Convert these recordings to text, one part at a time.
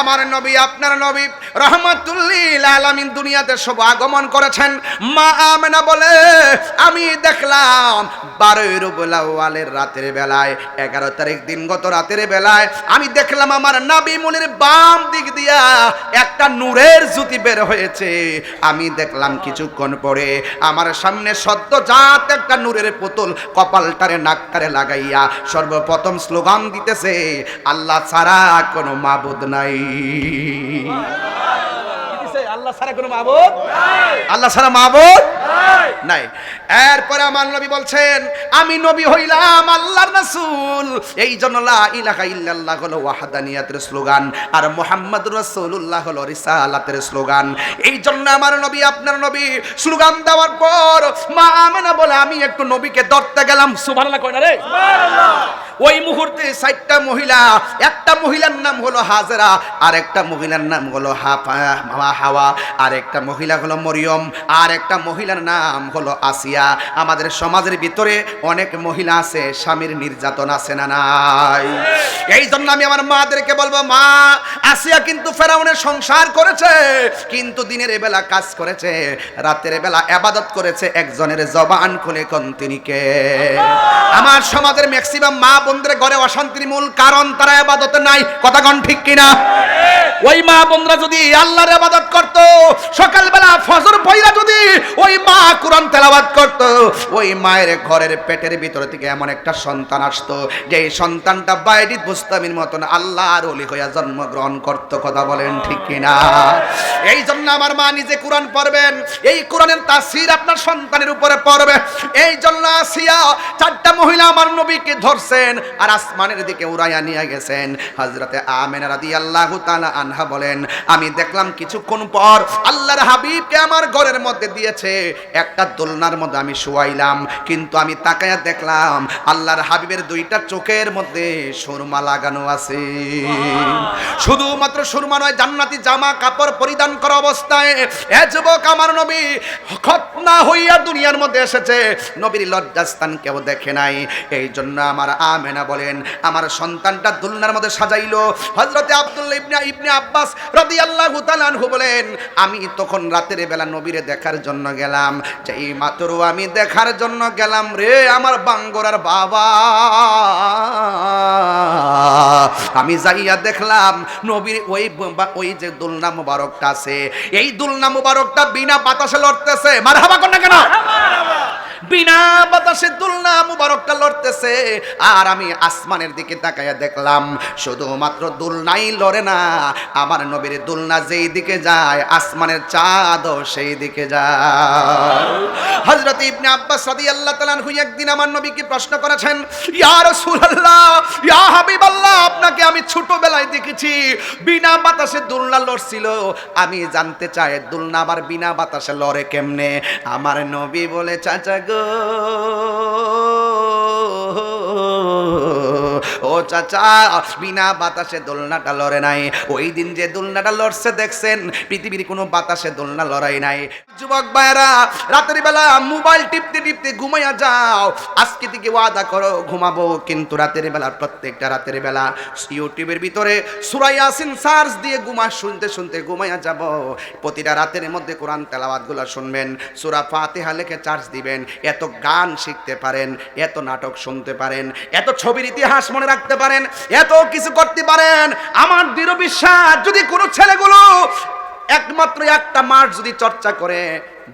আমার নবী আপনার নবী রাহমাতুল লিল আলামিন দুনিয়াতে সব আগমন করেছেন। মা আমেনা বলে আমি দেখলাম 12 রবিউল আউয়ালের রাতের বেলায় 11 তারিখ দিনগত রাতের বেলায় আমি দেখলাম আমার নবী মুনির বাম দিক দিয়া একটা নূরের জ্যোতি বের হয়েছে। আমি দেখলাম কিছুক্ষণ পরে আমার সামনে সদ্যজাত একটা নূরের পুতুল কপালটারে নাকটারে লাগাইয়া সর্বপ্রথম স্লোগান দিতেছে, আল্লাহ ছাড়া কোনো মাবুদ নাই। আল্লাহ ছাড়া কোনো মাবুদ নাই, আল্লাহ ছাড়া মাবুদ নাই। এরপরে আমার নবী বলছেন আমি নবী হইলাম আল্লাহর রাসূল, এই জন্য লা ইলাহা ইল্লাল্লাহ হলো ওয়াহদানিয়াতের স্লোগান, আর মুহাম্মাদুর রাসূলুল্লাহ হলো রিসালাতের স্লোগান। এই জন্য আমার নবী আপনার নবী স্লোগান দেওয়ার পর মা আমেনা বলে আমি একটু নবীকে ধরতে গেলাম। সুবহানাল্লাহ কয় না রে? সুবহানাল্লাহ। ওই মুহূর্তে 4টা মহিলা, একটা মহিলার নাম হলো হাজেরা, আর একটা মহিলার নাম হলো হাওয়া, আর একটা মহিলা হলো মরিয়ম, আর একটা মহিলার নাম হলো আসিয়া। আমাদের সমাজের ভিতরে অনেক মহিলা আছে, স্বামীর নির্যাতন আছে না নাই? এই জন্য আমি আমার মাদেরকে বলবো, মা আসিয়া কিন্তু ফেরাউনের সংসার করেছে, কিন্তু দিনের বেলা কাজ করেছে, রাতের বেলা ইবাদত করেছে। একজনের জবান খুলে কোন তিনি কে? আমার সমাজের ম্যাক্সিমাম মা বোনদের ঘরে অশান্তির মূল কারণ তারা ইবাদতে নাই। কথা কোন ঠিক কিনা? ওই মা বোনরা যদি আল্লাহর ইবাদত করত, সকালবেলা ফজর পড়া যদি ওই মা কোরআন তেলাওয়াত করত, ওই মায়ের ঘরের পেটের ভিতর থেকে এমন একটা সন্তান আসতো যে সন্তানটা বাইজিদ বুস্তামির মতন আল্লাহর ওলি হইয়া জন্মগ্রহণ করত। কথা বলেন ঠিক কিনা? এই জন্য আমার মা নিজে কোরআন পড়বেন, এই কোরআনের তাফসীর আপনার সন্তানের উপরে পড়বে। এই জন্য আসিয়া 4টা মহিলা আমার নবীকে ধরছেন আর আসমানের দিকে উড়াইয়া নিয়ে গেছেন। হযরতে আমেনা রাদিয়াল্লাহু তাআলা আনহা বলেন আমি দেখলাম কিছুক্ষণ পর আল্লাহর হাবিবকে আমার ঘরের মধ্যে দিয়েছে, একটা দোলনার মধ্যে আমি শুয়াইলাম, কিন্তু আমি তাকায়া দেখলাম আল্লাহর হাবিবের 2টা চোখের মধ্যে সুরমা লাগানো আছে। শুধুমাত্র সুরমা নয়, জান্নাতি জামা কাপড় পরিধান করা অবস্থায় এ যুবক আমার নবী খতনা হইয়া দুনিয়ার মধ্যে এসেছে, নবীর লজ্জাস্থান কেউ দেখে নাই। এই জন্য আমার আমেনা বলেন আমার সন্তানটা দোলনার মধ্যে সাজাইলো। হযরতে আব্দুল্লাহ ইবনে আব্বাস রাদিয়াল্লাহু তাআলা আনহু বলেন আমি তখন রাতের বেলা নবীরে দেখার জন্য গেলাম, যেই মাত্র আমি দেখার জন্য গেলাম রে আমার বাঙ্গরার বাবা, আমি যাইয়া দেখলাম নবীর ওই যে দুলনা মুবারকটা আছে, এই দুলনা মুবারকটা বিনা বাতাসে লড়তেছে। মারহাবা কোন না কেন? বিনা বাতাসে দুলনা মুবারকটা লড়তেছে, আর আমি আসমানের দিকে তাকায়া দেখলাম শুধুমাত্র দুলনাই লড়ে না, আমার নবীর দুলনা যেই দিকে যায় আসমানের চাঁদও সেই দিকে যায়। হযরত ইবনে আব্বাস রাদিয়াল্লাহু তাআলা আনহু একদিন আমার নবীকে প্রশ্ন করেছেন, ইয়া রাসূলুল্লাহ, ইয়া হাবিবাল্লাহ, আপনাকে আমি ছোটবেলায় দেখেছি বিনা বাতাসে দুলনা লড়ছিল, আমি জানতে চাই দুলনা আবার বিনা বাতাসে লড়ে কেমনে? আমার নবী বলে, চাচা গো, ও চাচা, বিনা বাতাসে দোলনাটা লড়ে নাই। ওই দিন যে দোলনাটা লড়ছে দেখছেন, পৃথিবীর কোনো বাতাসে দোলনা লড়াই নাই। যুবক ভাইরা, রাতের বেলা মোবাইল টিপতে টিপতে ঘুমাইয়া যাও, আজকে থেকে ওয়াদা করো ঘুমাবো, কিন্তু রাতের বেলা প্রত্যেকটা রাতের বেলা ইউটিউবের ভিতরে সূরা ইয়াসিন সার্চ দিয়ে শুনতে শুনতে ঘুমাইয়া যাব। প্রতিটা রাতের মধ্যে কোরআন তেলাওয়াতগুলো শুনবেন, সূরা ফাতিহা লিখে চার্জ দিবেন। এত গান শিখতে পারেন, এত নাটক শুনতে পারেন, এত ছবির ইতিহাস মনে রাখতে পারেন, এত কিছু করতে পারেন। আমার দৃঢ় বিশ্বাস যদি কোনো ছেলেগুলো একমাত্র একটা মাস যদি চর্চা করে,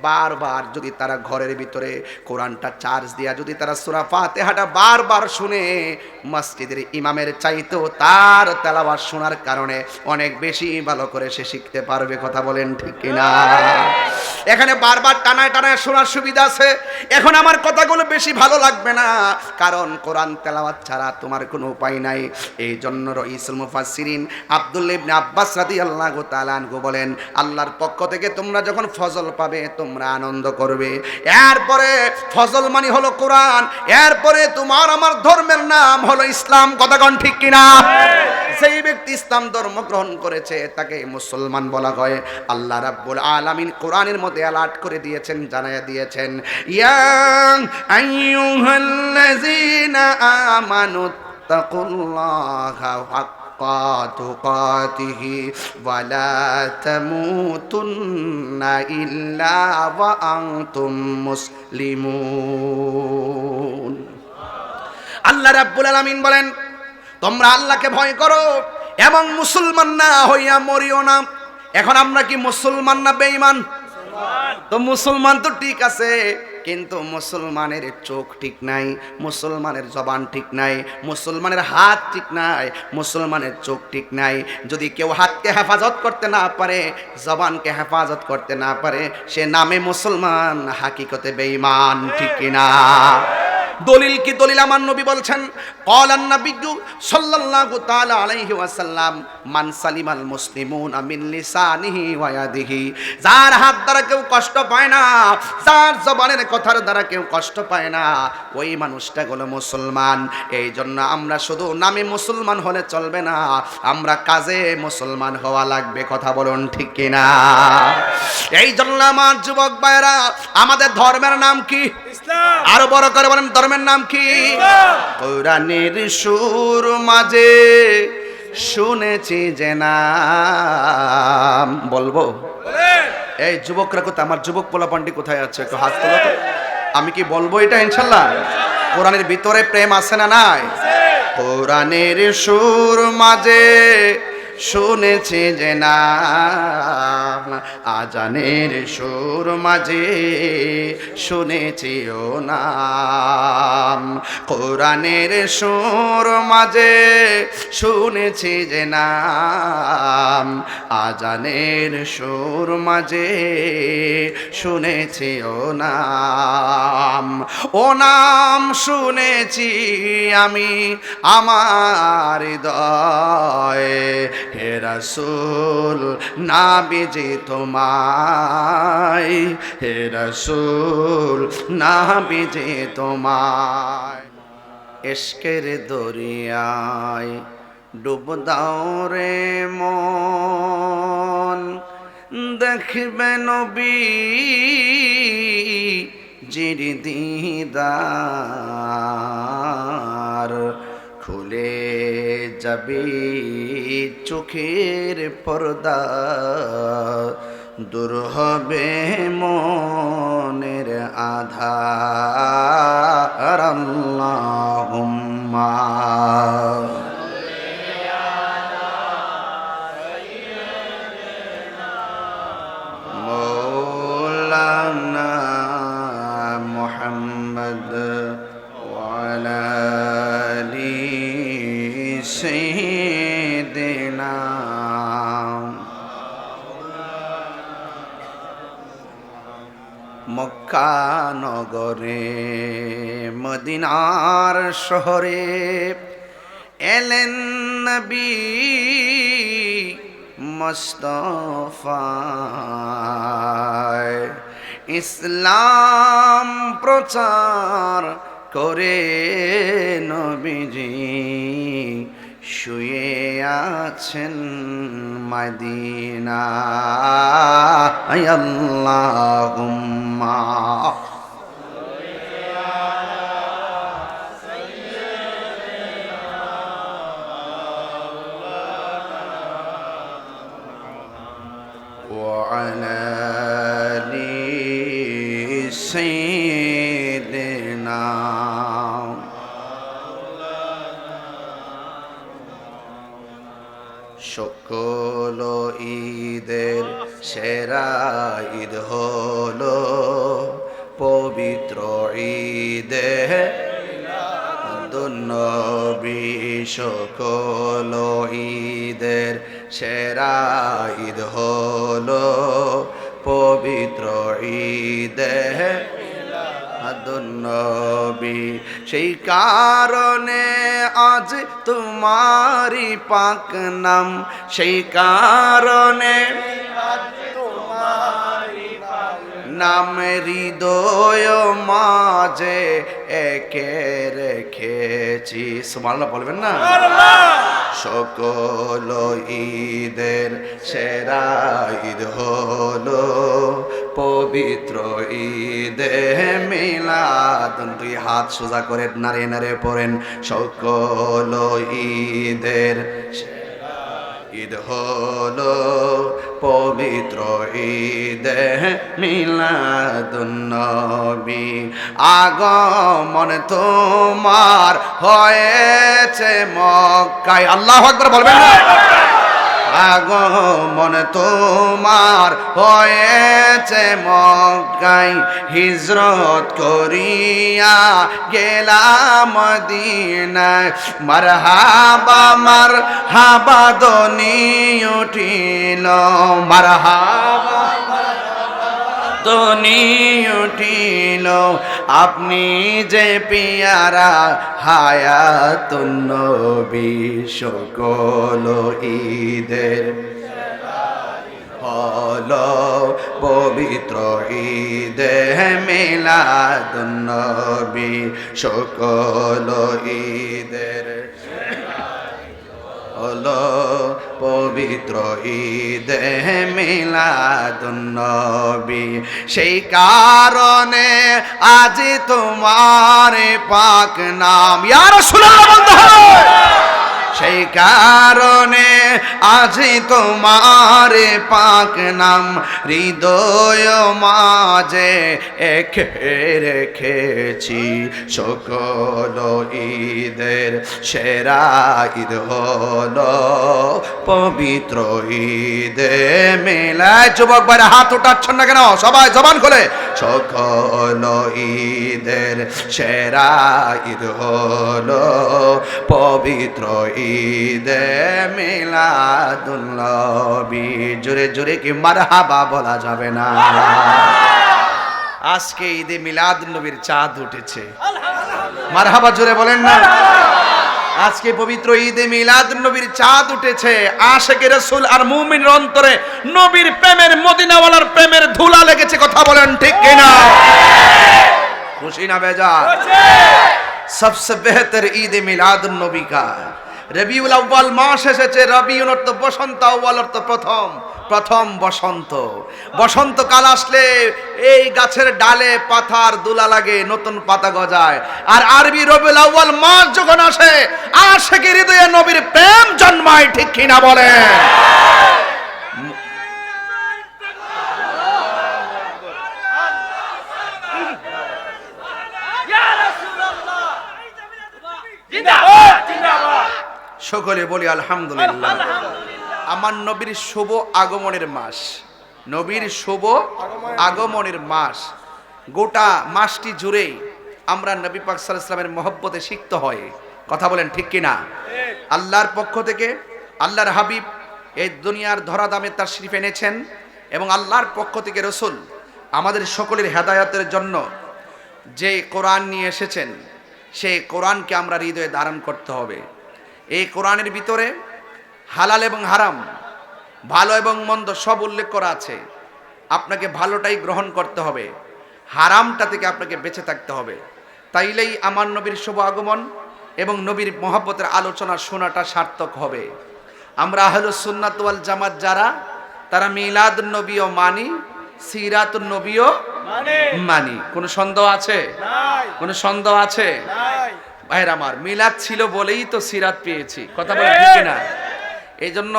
বারবার যদি তারা ঘরের ভিতরে কোরআনটা চার্জ দিয়া যদি তারা সূরা ফাতিহাটা বারবার শুনে, মসজিদের ইমামের চাইতেও তার তেলাওয়াত শোনার কারণে অনেক বেশি ভালো করে সে শিখতে পারবে। কথা বলেন ঠিক কিনা? এখানে বারবার টানায় টানায় শোনার সুবিধা আছে। এখন আমার কথাগুলো বেশি ভালো লাগবে না, কারণ কোরআন তেলাওয়াত ছাড়া তোমার কোনো উপায় নাই। এই জন্য রাইসুল মুফাসসিরিন আব্দুল্লাহ ইবনে আব্বাস রাদিয়াল্লাহু তাআলা আনহু বলেন, আল্লাহর পক্ষ থেকে তোমরা যখন ফজল পাবে তোমরা আনন্দ করবে। এরপরে ফজল মানে হলো কোরআন, এরপরে তোমার আমার ধর্মের নাম হলো ইসলাম। কথা কোন ঠিক কিনা? সেই ব্যক্তি ইসলাম ধর্ম গ্রহণ করেছে তাকে মুসলমান বলা হয়। আল্লাহ রাব্বুল আলামিন কোরআনের মধ্যে অ্যালার্ট করে দিয়েছেন, জানায়া দিয়েছেন, ইয়া আইয়ুহাল্লাযীনা আমানু তাকুল্লাহা হাক্কা তুকাতিহি ওয়া লা তামুতুন্না ইল্লা ওয়া আনতুম মুসলিমুন। আল্লাহ রাব্বুল আলামিন বলেন, তোমরা আল্লাহকে ভয় করো এবং মুসলমান না হইয়া মরিও না। এখন আমরা কি মুসলমান না বেঈমান? তো মুসলমান তো ঠিক আছে, কিন্তু মুসলমানের চোখ ঠিক নাই, মুসলমানের জবান ঠিক নাই, মুসলমানের হাত ঠিক নাই, মুসলমানের চোখ ঠিক নাই। যদি কেউ হাতকে হেফাজত করতে না পারে, জবানকে হেফাজত করতে না পারে, সে নামে মুসলমান, হাকিকতে বেঈমান। ঠিক কিনা? দলিল কি? দলিল আমার নবী বলছেন, ক্বালান নাবিয়্যু সাল্লাল্লাহু তাআলা আলাইহি ওয়াসাল্লাম, মান সালিমাল মুসলিমুনা মিন লিসানিহি ওয়া ইয়াদিহি। যার হাত দ্বারা কেউ কষ্ট পায় না, যার জবানের কথার দ্বারা কেউ কষ্ট পায় না, ওই মানুষটা হলো মুসলমান। এই জন্য আমরা শুধু নামে মুসলমান হলে চলবে না, আমরা কাজে মুসলমান হওয়া লাগবে। কথা বলুন ঠিক কিনা? এই জন্য আমার যুবক ভাইরা, আমাদের ধর্মের নাম কি? ইসলাম। আরো বড় করে বলেন, ধর্মের নাম কি? কোরআনের সুর মাঝে শুনেছি যে নাম। বলবো? এই যুবকরা কোথায়? আমার যুবক পোলাপান্ডি কোথায় আছে? একটু হাত তোলো তো। আমি কি বলবো এটা ইনশাল্লাহ? কোরআনের ভিতরে প্রেম আছে না নাই? কোরআনের সুর মাঝে শুনেছি যে নাম, আজানের সুর মাঝে শুনেছি ও নাম। কোরআনের সুর মাঝে শুনেছি যে নাম, আজানের সুর মাঝে শুনেছি ও নাম। ও নাম শুনেছি আমি আমার হৃদয়ে, হে রাসূল নাবিজি তোমায়, হে রাসূল নাবিজি তোমায়। ইশকের দরিয়ায় ডুব দাও রে মন, দেখবে নবী জির দিদার, খুলে যাবে চোখের পর্দা, দূর হবে মনের আধার। আল্লাহুম্মা মৌলানা মুহাম্মদ ওয়া আলা আলি সাইয়্যিদিনা। মক্কা নগরে মদিনার শহরে এলেন নবী মুস্তাফা, ইসলাম প্রচার করে নবীজি শুয়ে আছেন মদিনায়। আল্লাহুম্মা ওয়া আলা আলি সাইয়্যিদিনা। সকল ঈদের সেরা ঈদ হলো পবিত্র ঈদে মিলাদুন্নবী। সকল ঈদের সেরা ঈদ হলো পবিত্র ঈদে মিলাদুন্নবী। সেই কারণে আজ তোমারি পাক নাম, সেই কারণে নাম হৃদয় মাঝে একে রেখেছি। সুবহানাল্লাহ বলবেন না? সকল ঈদের সেরা ঈদ হলো পবিত্র ঈদে মিলাদ। দুই হাত সোজা করে নাড়ে নাড়ে পড়েন, সকল ঈদের ঈদ হলো পবিত্র ঈদ মিলাদুন নবী আগমন তোমার হয়েছে মক্কায় আল্লাহু আকবার বলবেন না আগমন তোমার হয়েছে মক্কায় হিজরত করিয়া গেলাম মদিনায় মারহাবা মারহাবা ধ্বনি উঠিল মারহাবা ধ্বনি উঠিল আপনি যে পিয়ারা হায়াতুন নবী সকল ঈদের হলো পবিত্র ঈদে মিলাদুন নবী সকল ঈদের হলো পবিত্র ঈদে মিলাদুন নবী সেই কারণে আজ তোমার পাক নাম ইয়া রাসূলুল্লাহ বলতে হবে সেই কারণে আজ তোমার পাক নাম হৃদয় মাঝে একে রেখেছি সকল ঈদের সেরা ঈদ হলো পবিত্র ঈদে মিলাদ যুবক ভাইরা হাত উঠাচ্ছেন না কেন সবাই জবান খুলে সকল ঈদের সেরা ঈদ হলো পবিত্র ঈদে মিলাদুন নবী জোরে জোরে কি মারহাবা বলা যাবে না আজকে ঈদে মিলাদুন নবীর চাঁদ উঠেছে মারহাবা জোরে বলেন না আজকে পবিত্র ঈদে মিলাদুন নবীর চাঁদ উঠেছে আশিকে রাসূল আর মুমিনের অন্তরে নবীর প্রেমের মদিনাওয়ালার প্রেমের ধুলা লেগেছে কথা বলেন ঠিক কিনা খুশি না বেজার सबसे बेहतर ईद मिलादुन नबी का রবিউল আউয়াল মাস এসেছে রবিউল অর্থ বসন্ত আউয়াল অর্থ প্রথম প্রথম বসন্ত বসন্তকাল আসলে এই গাছের ডালে পাতার দোলা লাগে নতুন পাতা গজায় আর আরবি রবিউল আউয়াল মাস যখন আসে আশিকের হৃদয়ে নবীর প্রেম জন্মায় ঠিক কিনা বলেন সকলে বলি আলহামদুলিল্লাহ আমার নবীর শুভ আগমনের মাস নবীর শুভ আগমনের মাস গোটা মাসটি জুড়ে আমরা নবী পাক সাল্লাল্লাহু আলাইহি ওয়াসাল্লামের মহব্বতে সিক্ত হয় কথা বলেন ঠিক কিনা আল্লাহর পক্ষ থেকে আল্লাহর হাবিব এই দুনিয়ার ধরাধামে তাশরীফ এনেছেন এবং আল্লাহর পক্ষ থেকে রাসূল আমাদের সকলের হেদায়েতের জন্য যে কোরআন নিয়ে এসেছেন সেই কোরআনকে আমরা হৃদয়ে ধারণ করতে হবে এই কোরআনের ভিতরে হালাল এবং হারাম ভালো এবং মন্দ সব উল্লেখ করা আছে আপনাকে ভালোটাই গ্রহণ করতে হবে হারামটা থেকে আপনাকে বেঁচে থাকতে হবে তাইলেই আমার নবীর শুভ আগমন এবং নবীর মহব্বতের আলোচনা শোনাটা সার্থক হবে আমরা আহলুস সুন্নাত ওয়াল জামাত যারা তারা মিলাদুন নবীও মানি সিরাতুন নবীও মানি কোনো সন্দেহ আছে কোনো সন্দেহ আছে ভাইরা আমার মিলাদ ছিল বলেই তো সিরাত পেয়েছি কথা বলে ঠিক না এই জন্য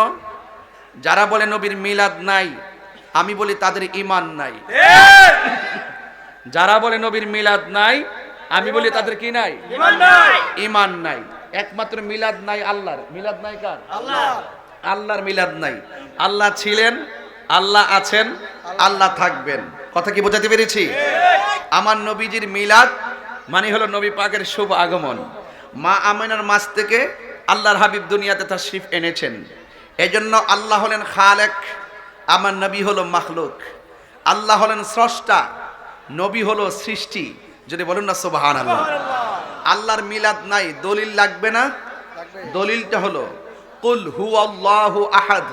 যারা বলে নবীর মিলাদ নাই আমি বলি তাদের ঈমান নাই যারা বলে নবীর মিলাদ নাই আমি বলি তাদের কি নাই ঈমান নাই ঈমান নাই একমাত্র মিলাদ নাই আল্লাহর মিলাদ নাই কার আল্লাহর আল্লাহর মিলাদ নাই আল্লাহ ছিলেন আল্লাহ আছেন আল্লাহ থাকবেন কথা কি বোঝাতে পেরেছি আমার নবীজির মিলাদ মানে হলো নবী পাকের শুভ আগমন মা আমিনার মাস থেকে আল্লাহর হাবিব দুনিয়াতে তাশরীফ এনেছেন এজন্য আল্লাহ হলেন খালেক আমার নবী হলো মাখলুক আল্লাহ হলেন স্রষ্টা নবী হলো সৃষ্টি যদি বলুন না সুবহানাল্লাহ আল্লাহর মিলাদ নাই দলিল লাগবে না দলিলটা হলো কুল হুয়াল্লাহু আহাদ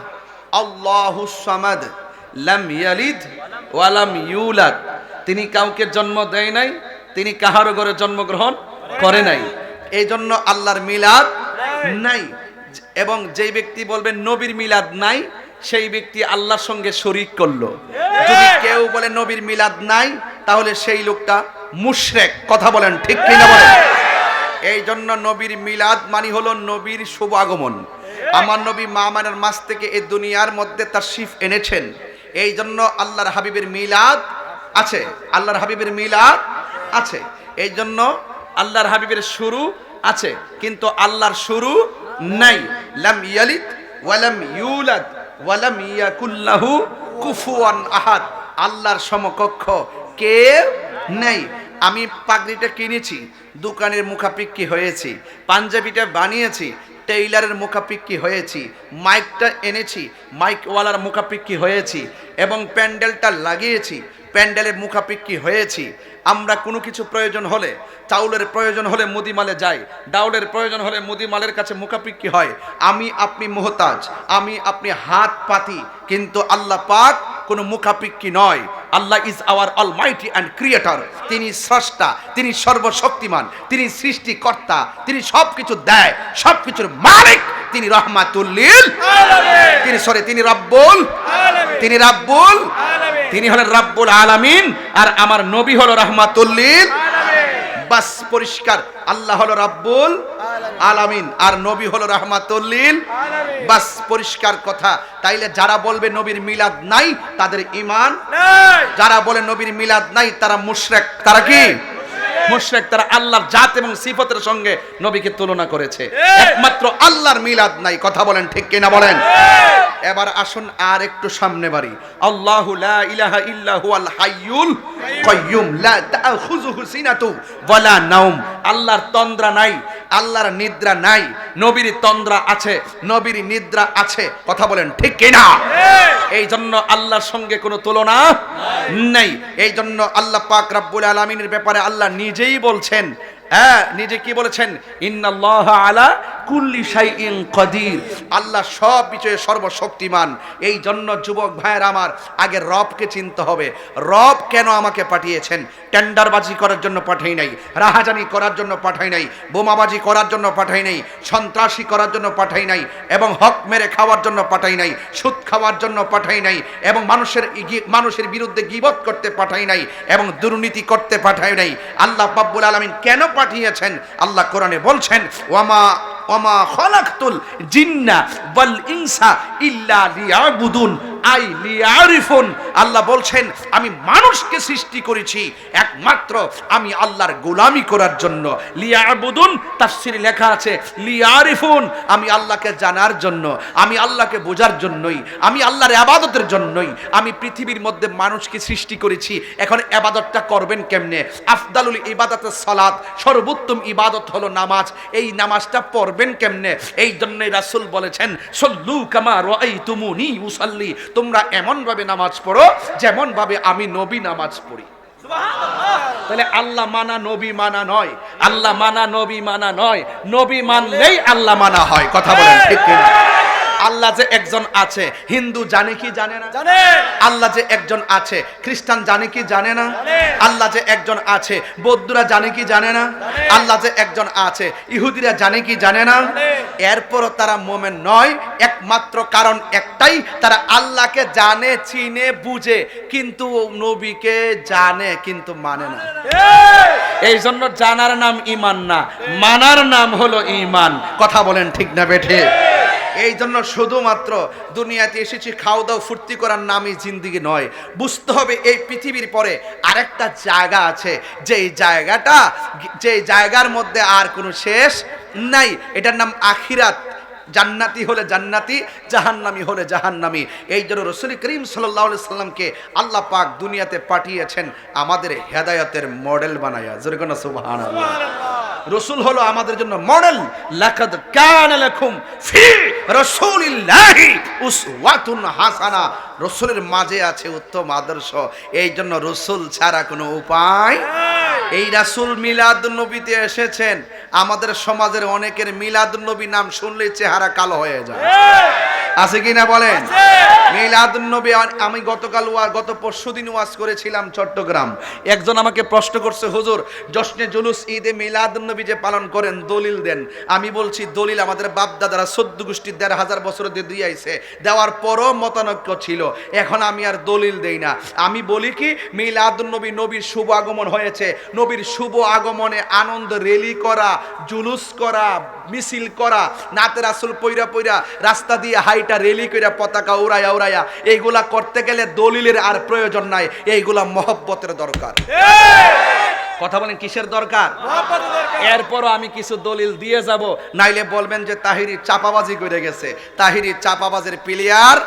আল্লাহুস সামাদ লাম ইয়ালিদ ওয়া লাম ইউলাদ তিনি কাউকে জন্ম দেয় নাই তিনি কাহারো ঘরে জন্মগ্রহণ করে নাই এই জন্য আল্লাহর মিলাদ নাই এবং যেই ব্যক্তি বলবেন নবীর মিলাদ নাই সেই ব্যক্তি আল্লাহর সঙ্গে শরীক করলো যদি কেউ বলে নবীর মিলাদ নাই তাহলে সেই লোকটা মুশরিক কথা বলেন ঠিক কিনা বলেন এই জন্য নবীর মিলাদ মানে হলো নবীর শুভ আগমন আমার নবী মা মায়ের মাস থেকে এই দুনিয়ার মধ্যে তাশরিফ এনেছেন, এই জন্য আল্লাহর হাবিবের মিলাদ আছে, আল্লাহর হাবিবের মিলাদ আছে, এই জন্য আল্লাহর হাবিবের শুরু আছে, কিন্তু আল্লাহর শুরু নাই। লাম ইয়ালিদ ওয়ালাম ইউলাদ ওয়ালাম ইয়াকুল লাহু কুফুয়ান আহাদ, আল্লাহর সমকক্ষ কেউ নেই। আমি পাগড়িটা কিনেছি, দোকানের মুখাপিক্ষি হয়েছি, পাঞ্জাবিটা বানিয়েছি, টেইলারের মুখাপিক্ষি হয়েছি, মাইকটা এনেছি, মাইকওয়ালার মুখাপিক্ষি হয়েছি, এবং প্যান্ডেলটা লাগিয়েছি, প্যান্ডেলের মুখাপিক্ষি হয়েছি। আমরা কোনো কিছু প্রয়োজন হলে, চাউলের প্রয়োজন হলে মুদিমালে যাই, ডাউলের প্রয়োজন হলে মুদিমালের কাছে মুখাপিক্ষি হয়। আমি আপনি মুহতাজ, আমি আপনি হাত পাতি, কিন্তু আল্লাহ পাক কোনো মুখাপিক্ষি নয়। Allah is our almighty and creator, তিনি স্রষ্টা, তিনি সর্বশক্তিমান, তিনি সৃষ্টিকর্তা, তিনি সব কিছু দেয়, সব কিছুর মালিক, তিনি রহমাতুল লিল আলামিন, তিনি রব্বুল আলামিন, তিনি হলেন রব্বুল আলামিন, আর আমার নবী হলো রহমাতুল লিল আলামিন। বাস পরিষ্কার, আল্লাহ হলো রব্বুল আলামিন আর নবী হলো রহমাতুল লিল আলামিন, বাস পরিষ্কার কথা। তাইলে যারা বলবে নবীর মিলাদ নাই তাদের ঈমান নাই, যারা বলে নবীর মিলাদ নাই তারা মুশরিক। তারা কি মুশরিক? তারা আল্লাহর জাত এবং সিফতের সঙ্গে নবীকে তুলনা করেছে। একমাত্র আল্লাহর মিলাদ নাই। কথা বলেন ঠিক কিনা বলেন? এবার আসুন আর একটু সামনে বাড়ি। আল্লাহু লা ইলাহা ইল্লা হুয়াল হাইয়ুল কাইয়ুম লা তাখুযুহু সিনাতু ওয়ালা নাওম, আল্লাহর তন্দ্রা নাই, আল্লাহর নিদ্রা নাই। নবীর তন্দ্রা আছে, নবীর নিদ্রা আছে। কথা বলেন ঠিক কিনা? এই জন্য আল্লাহর সঙ্গে কোনো তুলনা নাই। এই জন্য আল্লাহ পাক রব্বুল আলামিনের ব্যাপারে আল্লাহ নিজেই বলছেন, নিজে কি বলেছেন? ইন্নাল্লাহা আলা কুল্লি শাইইন কাদির, আল্লাহ সব বিষয়ে সর্বশক্তিমান। এই জন্য যুবক ভাইয়ের আমার, আগে রবকে চিনতে হবে। রব কেন আমাকে পাঠিয়েছেন? টেন্ডারবাজি করার জন্য পাঠাই নাই, রাহাজানি করার জন্য পাঠাই নাই, বোমাবাজি করার জন্য পাঠাই নাই, সন্ত্রাসী করার জন্য পাঠাই নাই, এবং হক মেরে খাওয়ার জন্য পাঠাই নাই, সুদ খাওয়ার জন্য পাঠাই নাই, এবং মানুষের বিরুদ্ধে গীবত করতে পাঠাই নাই, এবং দুর্নীতি করতে পাঠাই নাই। আল্লাহ রাব্বুল আলামিন কেন পাঠিয়েছেন? আল্লাহ কোরআনে বলছেন, ওয়ামা খালাকতুল জিন্না ওয়াল ইনসা ইল্লা লিয়াবুদুন, আই লিয়ারিফুন। আল্লাহ বলছেন আমি মানুষকে সৃষ্টি করেছি একমাত্র আমি আল্লাহর গোলামি করার জন্য। লিয়াবুদুন তাফসীরে লেখা আছে লিয়ারিফুন, আমি আল্লাহকে জানার জন্য, আমি আল্লাহকে বোঝার জন্যই, আমি আল্লাহর ইবাদতের জন্যই আমি পৃথিবীর মধ্যে মানুষকে সৃষ্টি করেছি। এখন ইবাদতটা করবেন কেমনে? আফদালুল ইবাদাতুস সালাত, সর্বোত্তম ইবাদত হলো নামাজ। এই নামাজটা পড়বেন কেমনে? এই জন্যই রাসূল বলেছেন সল্লু কামা রাআইতুমুনি উসাল্লি, তোমরা এমন ভাবে নামাজ পড়ো যেমন ভাবে আমি নবী নামাজ পড়ি। সুবহানাল্লাহ। তাহলে আল্লাহ মানা নবী মানা নয়, আল্লাহ মানা নবী মানা নয়, নবী মানলেই আল্লাহ মানা হয়। কথা বলেন ঠিক কিনা? আল্লাহ যে একজন আছে, হিন্দু জানে কি জানে না? জানে। আল্লাহ যে একজন আছে, খ্রিস্টান জানে কি জানে না? জানে। আল্লাহ যে একজন আছে, বৌদ্ধরা জানে কি জানে না? জানে। আল্লাহ যে একজন আছে, ইহুদিরা জানে কি জানে না? জানে। এরপরও তারা মুমিন নয়, একমাত্র কারণ একটাই, তারা আল্লাহকে জানে, চিনে, বুঝে, কিন্তু নবীকে জানে কিন্তু মানে না। এই জন্য জানার নাম ঈমান না, মানার নাম হলো ঈমান। কথা বলেন ঠিক না বেঠে? এই জন্য শুধুমাত্র দুনিয়াতে এসেছি খাওয়া দাওয়া ফুর্তি করার নামই জিন্দিগি নয়। বুঝতে হবে এই পৃথিবীর পরে আরেকটা জায়গা আছে, যে জায়গার মধ্যে আর কোনো শেষ নাই। এটার নাম আখিরাত। জান্নাতি হলে জান্নাতি, জাহান্নামী হলে জাহান্নামী। এই জন্য রাসূল করিম সাল্লাল্লাহু আলাইহি সাল্লামকে আল্লাহ পাক দুনিয়াতে পাঠিয়েছেন আমাদের হেদায়েতের মডেল বানায়া। জোরে কোন সুবহানাল্লাহ। রাসূল হলো আমাদের জন্য মডেল। লাকাদ কানা লাকুম ফি রাসূলিল্লাহি উসওয়াতুন হাসানা, রাসূলের মাঝে আছে উত্তম আদর্শ। এই জন্য রাসূল ছাড়া কোনো উপায়। এই রাসূল মিলাদুন নবীতে এসেছেন। আমাদের সমাজের অনেকের মিলাদুন নবী নাম শুনলেই চেহারা কালো হয়ে যায়। আছে কি না বলেন? মিলাদুন নবী, আমি গত পরশুদিন ওয়াজ করেছিলাম চট্টগ্রাম। একজন আমাকে প্রশ্ন করছে, হুজুর জশ্নে জুলুস ঈদে মিলাদুন নবী যে পালন করেন দলিল দেন। আমি বলছি দলিল আমাদের বাপ দাদারা 14 গোষ্ঠীর 1500 বছর দিয়ে আইছে, দেওয়ার পরও মতানৈক্য ছিল। এখন আমি আর দলিল দেই না। আমি বলি কি, মিলাদুন নবী, নবীর শুভ আগমন হয়েছে, নবীর শুভ আগমনে আনন্দ র্যালি করা, জুলুস করা, মিছিল করা, নাতে রাসূল পইরা পইরা রাস্তা দিয়ে হাইটা রেলি কইরা পতাকা উড়াইয়া উড়াইয়া এইগুলা করতে গেলে দলিলের আর প্রয়োজন নাই, এইগুলা মহব্বতের দরকার। কথা বলেন কিসের দরকার? এরপরও আমি কিছু দলিল দিয়ে যাব, নাইলে বলবেন যে তাহিরি চাপাবাজি করে গেছে। তাহিরি চাপাবাজের প্লেয়ার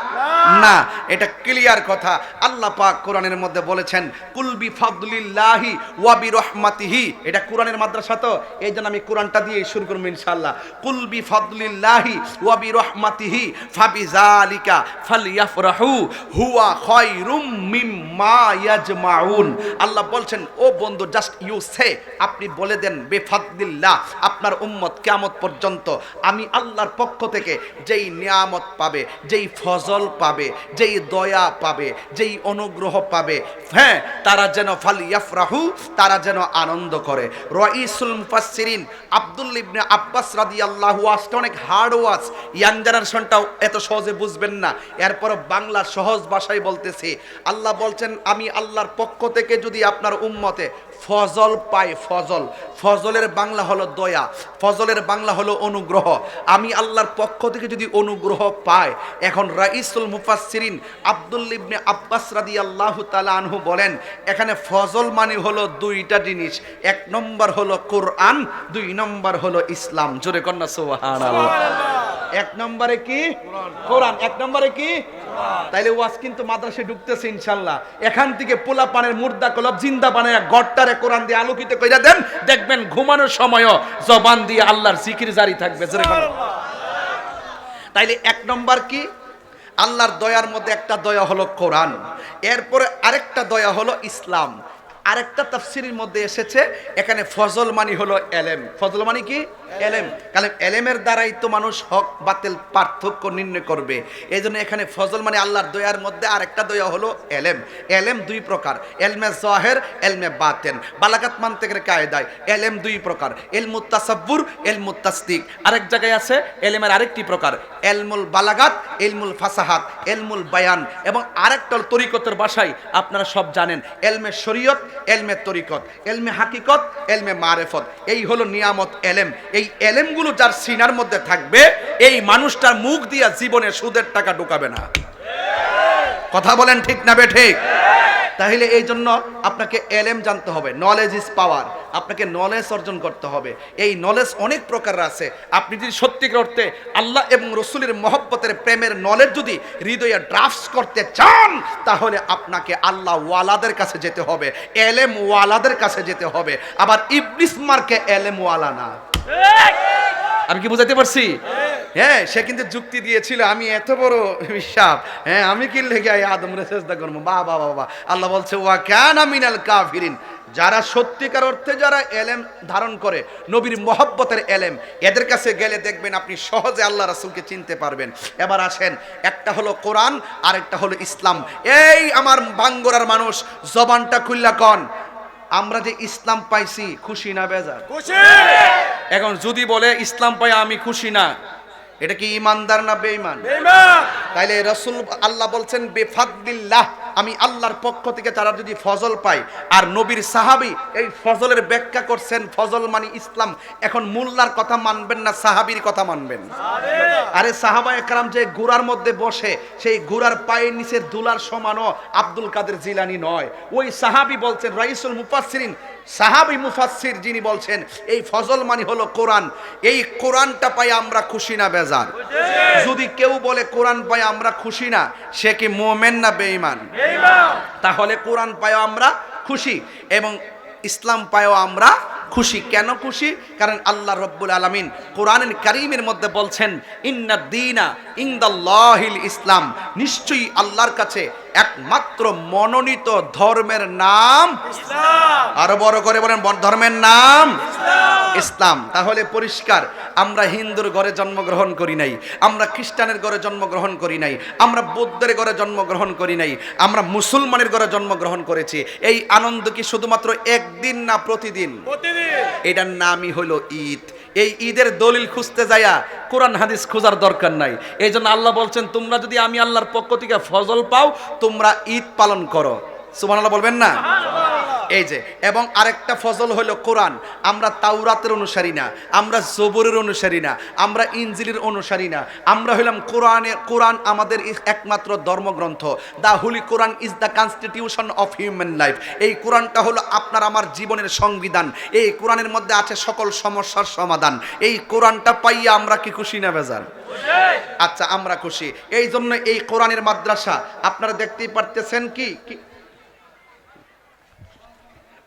না, এটা ক্লিয়ার কথা। আল্লাহ পাক কোরআনের মধ্যে বলেছেন কুল বিফাদলিল্লাহি ওয়া বিরহমাতিহি, এটা কোরআনের মাদ্রাসা তো এই জন্য আমি কোরআনটা দিয়ে শুরু করব ইনশাআল্লাহ। কুল বিফাদলিল্লাহি ওয়া বিরহমাতিহি ফাবিযালিকা ফালইফরাহু হুয়া খায়রুম মিম্মা ইয়াজমাউন। আল্লাহ বলছেন ও বন্ধু, জাস্ট ইউ সে, আপনি বলে দেন বেফাদলিল্লাহ, আপনার উম্মত কিয়ামত পর্যন্ত আমি আল্লাহর পক্ষ থেকে যেই নিয়ামত পাবে, যেই ফজল পাবে, যেই দয়া পাবে, যেই অনুগ্রহ পাবে, হ্যাঁ, তারা যেন ফালইফরাহু, তারা যেন আনন্দ করে। রাইসুল মুফাসসিরিন আব্দুল্লাহ ইবনে আব্বাস রাদিয়াল্লাহু আনহু, অনেক হার্ড ওয়াজ, ইয়াং জেনারেশনটাও এত সহজে বুঝবেন না, এরপর বাংলা সহজ ভাষায় বলতেছি। আল্লাহ বলছেন আমি আল্লাহর পক্ষ থেকে যদি আপনার উম্মতে ফজল পায়, ফজল, ফজলের বাংলা হলো দয়া, ফজলের বাংলা হলো অনুগ্রহ, আমি আল্লাহর পক্ষ থেকে যদি অনুগ্রহ পায়। এখন রাইসুল মুফাসসিরিন আব্দুল্লাহ ইবনে আব্বাস রাদিয়াল্লাহু তাআলা আনহু বলেন এখানে ফজল মানে হলো দুইটা জিনিস, এক নম্বর হলো কোরআন, দুই নম্বর হলো ইসলাম। জোরে কন্যা সুবহানাল্লাহ। এক নম্বরে কি কোরআন, এক নম্বরে কি? তাইলে ওয়াজ কিন্তু মাদ্রাসায় ঢুকতেছে ইনশাআল্লাহ। এখান থেকে পোলা পানের মুর্দা কলব জিন্দা বানায় গড়টারে কোরআন দিয়ে আলোকিত কইরা দেন, দেখবেন ঘুমানোর সময়ও জবান দিয়ে আল্লাহর জিকির জারি থাকবে। তাইলে এক নম্বর কি? আল্লাহর দয়ার মধ্যে একটা দয়া হলো কোরআন, এরপরে আরেকটা দয়া হলো ইসলাম। আরেকটা তাফসীরের মধ্যে এসেছে এখানে ফজল মানি হলো এলেম। ফজল মানি কি? এলেম। কারণ এলেমের দ্বারাই তো মানুষ হক বাতিল পার্থক্য নির্ণয় করবে। এই জন্য এখানে ফজল মানে আল্লাহর দয়ার মধ্যে আরেকটা দয়া হলো এলেম। এলেম দুই প্রকার, এলমে জাহির, এলমে বাতিন। বালাগাত মানতে গেলে কায়দায় এলেম দুই প্রকার, ইলমুত তাসাব্বুর, ইলমুত তাসদিক। আরেক জায়গায় আছে এলেমের আরেকটি প্রকার, ইলমুল বালাগাত, ইলমুল ফাসাহাত, ইলমুল বায়ান, এবং আরেকটা তরিকতের ভাষায় আপনারা সব জানেন এলমে শরীয়ত, এলমে তরিকত, এলমে হাকিকত, এলমে মারেফত। এই হলো নিয়ামত এলেম। এই এলেমগুলো যার সিনার মধ্যে থাকবে, এই মানুষটার মুখ দিয়া জীবনে সুদের টাকা ঢোকাবে না। কথা বলেন ঠিক না বেঠিক? তাহলে এই জন্য আপনাকে এলেম জানতে হবে। Knowledge is power. আপনাকে নলেজ অর্জন করতে হবে। এই নলেজ অনেক প্রকার আছে। আপনি যদি সত্যিকার অর্থে আল্লাহ এবং রসুলের মহব্বতের প্রেমের নলেজ যদি হৃদয়ে ড্রাফটস করতে চান, তাহলে আপনাকে আল্লাহ ওয়ালাদের কাছে যেতে হবে, এলেম ওয়ালাদের কাছে যেতে হবে। আবার ইবলিস মার্কে এলেম ওয়ালা না। আমি কি বুঝাতে পারছি? হ্যাঁ, সে কিন্তু যুক্তি দিয়েছিল আমি এত বড় বিশ্বাস, হ্যাঁ আমি কি লেগে আদমরে সেজদা করবো? বাবা বাবা, আল্লাহ বলছে ওয়া কানা মিনাল কাফিরিন। যারা সত্যিকার অর্থে যারা এলেম ধারণ করে, নবীর মহব্বতের এলেম, এদের কাছে গেলে দেখবেন আপনি সহজে আল্লাহ রাসূলকে চিনতে পারবেন। এবার আসেন, একটা হলো কোরআন, আরেকটা হলো ইসলাম। এই আমার বাঙ্গরার মানুষ জবানটা খুললা কন, আমরা যে ইসলাম পাইছি খুশি না বেজার? খুশি। এখন যদি বলে ইসলাম পাই আমি খুশি না, এটা কি ইমানদার না বেঈমান? বেঈমান। তাইলে রাসূল আল্লাহ বলছেন বেফাদলিল্লাহ, আমি আল্লাহর পক্ষ থেকে তারা যদি ফজল পায়। আর নবীর সাহাবী এই ফজলের ব্যাখ্যা করছেন ফজল মানে ইসলাম। এখন মোল্লার কথা মানবেন না সাহাবীর কথা মানবেন? আরে সাহাবায়ে কেরাম যে ঘোড়ার মধ্যে বসে, সেই ঘোড়ার পায়ের নিচের দুলার সমানও আব্দুল কাদের জিলানী নয়। ওই সাহাবী বলছেন, রাইসুল মুফাসসিরিন সাহাবী মুফাসসির যিনি বলছেন এই ফজল মানে হলো কোরআন। এই কোরআনটা পাই আমরা খুশি না বেজার? যদি কেউ বলে কোরআন পাই আমরা খুশি না, সে কি মুমিন না বেঈমান? তাহলে কোরআন পায়ও আমরা খুশি এবং ইসলাম পায়ও আমরা খুশি। কেন খুশি? কারণ আল্লাহ রব্বুল আলামিন কোরআনুল কারীমের মধ্যে বলছেন ইন্নাদ দীনা ইনদাল্লাহিল ইসলাম, নিশ্চয়ই আল্লাহর কাছে একমাত্র মনোনীত ধর্মের নাম ইসলাম। আরো বড় করে বলেন, ধর্মের নাম ইসলাম। তাহলে পরিষ্কার, আমরা হিন্দুর ঘরে জন্মগ্রহণ করি নাই, আমরা খ্রিস্টানের ঘরে জন্মগ্রহণ করি নাই, আমরা বৌদ্ধের ঘরে জন্মগ্রহণ করি নাই, আমরা মুসলমানের ঘরে জন্মগ্রহণ করেছি। এই আনন্দ কি শুধুমাত্র একদিন না প্রতিদিন? এটার নামই হলো ঈদ। এই ঈদের দলিল খুঁজতে যায়া কোরআন হাদিস খোঁজার দরকার নাই। এই জন্য আল্লাহ বলছেন তোমরা যদি আমি আল্লাহর পক্ষ থেকে ফজল পাও, তোমরা ঈদ পালন করো। সুবহানাল্লাহ বলবেন না? এই যে, এবং আরেকটা ফজল হলো কোরআন। আমরা তাওরাতের অনুসারী না, আমরা জবুরের অনুসারী না, আমরা ইনজিলের অনুসারী না, আমরা হইলাম কোরআন আমাদের একমাত্র ধর্মগ্রন্থ। The holy Quran is the constitution of human life. এই কোরআনটা হলো আপনার আমার জীবনের সংবিধান। এই কোরআনের মধ্যে আছে সকল সমস্যার সমাধান। এই কোরআনটা পাইয়া আমরা কি খুশি না বেজার? আচ্ছা, আমরা খুশি। এই জন্য এই কোরআনের মাদ্রাসা আপনারা দেখতেই পারতেছেন কি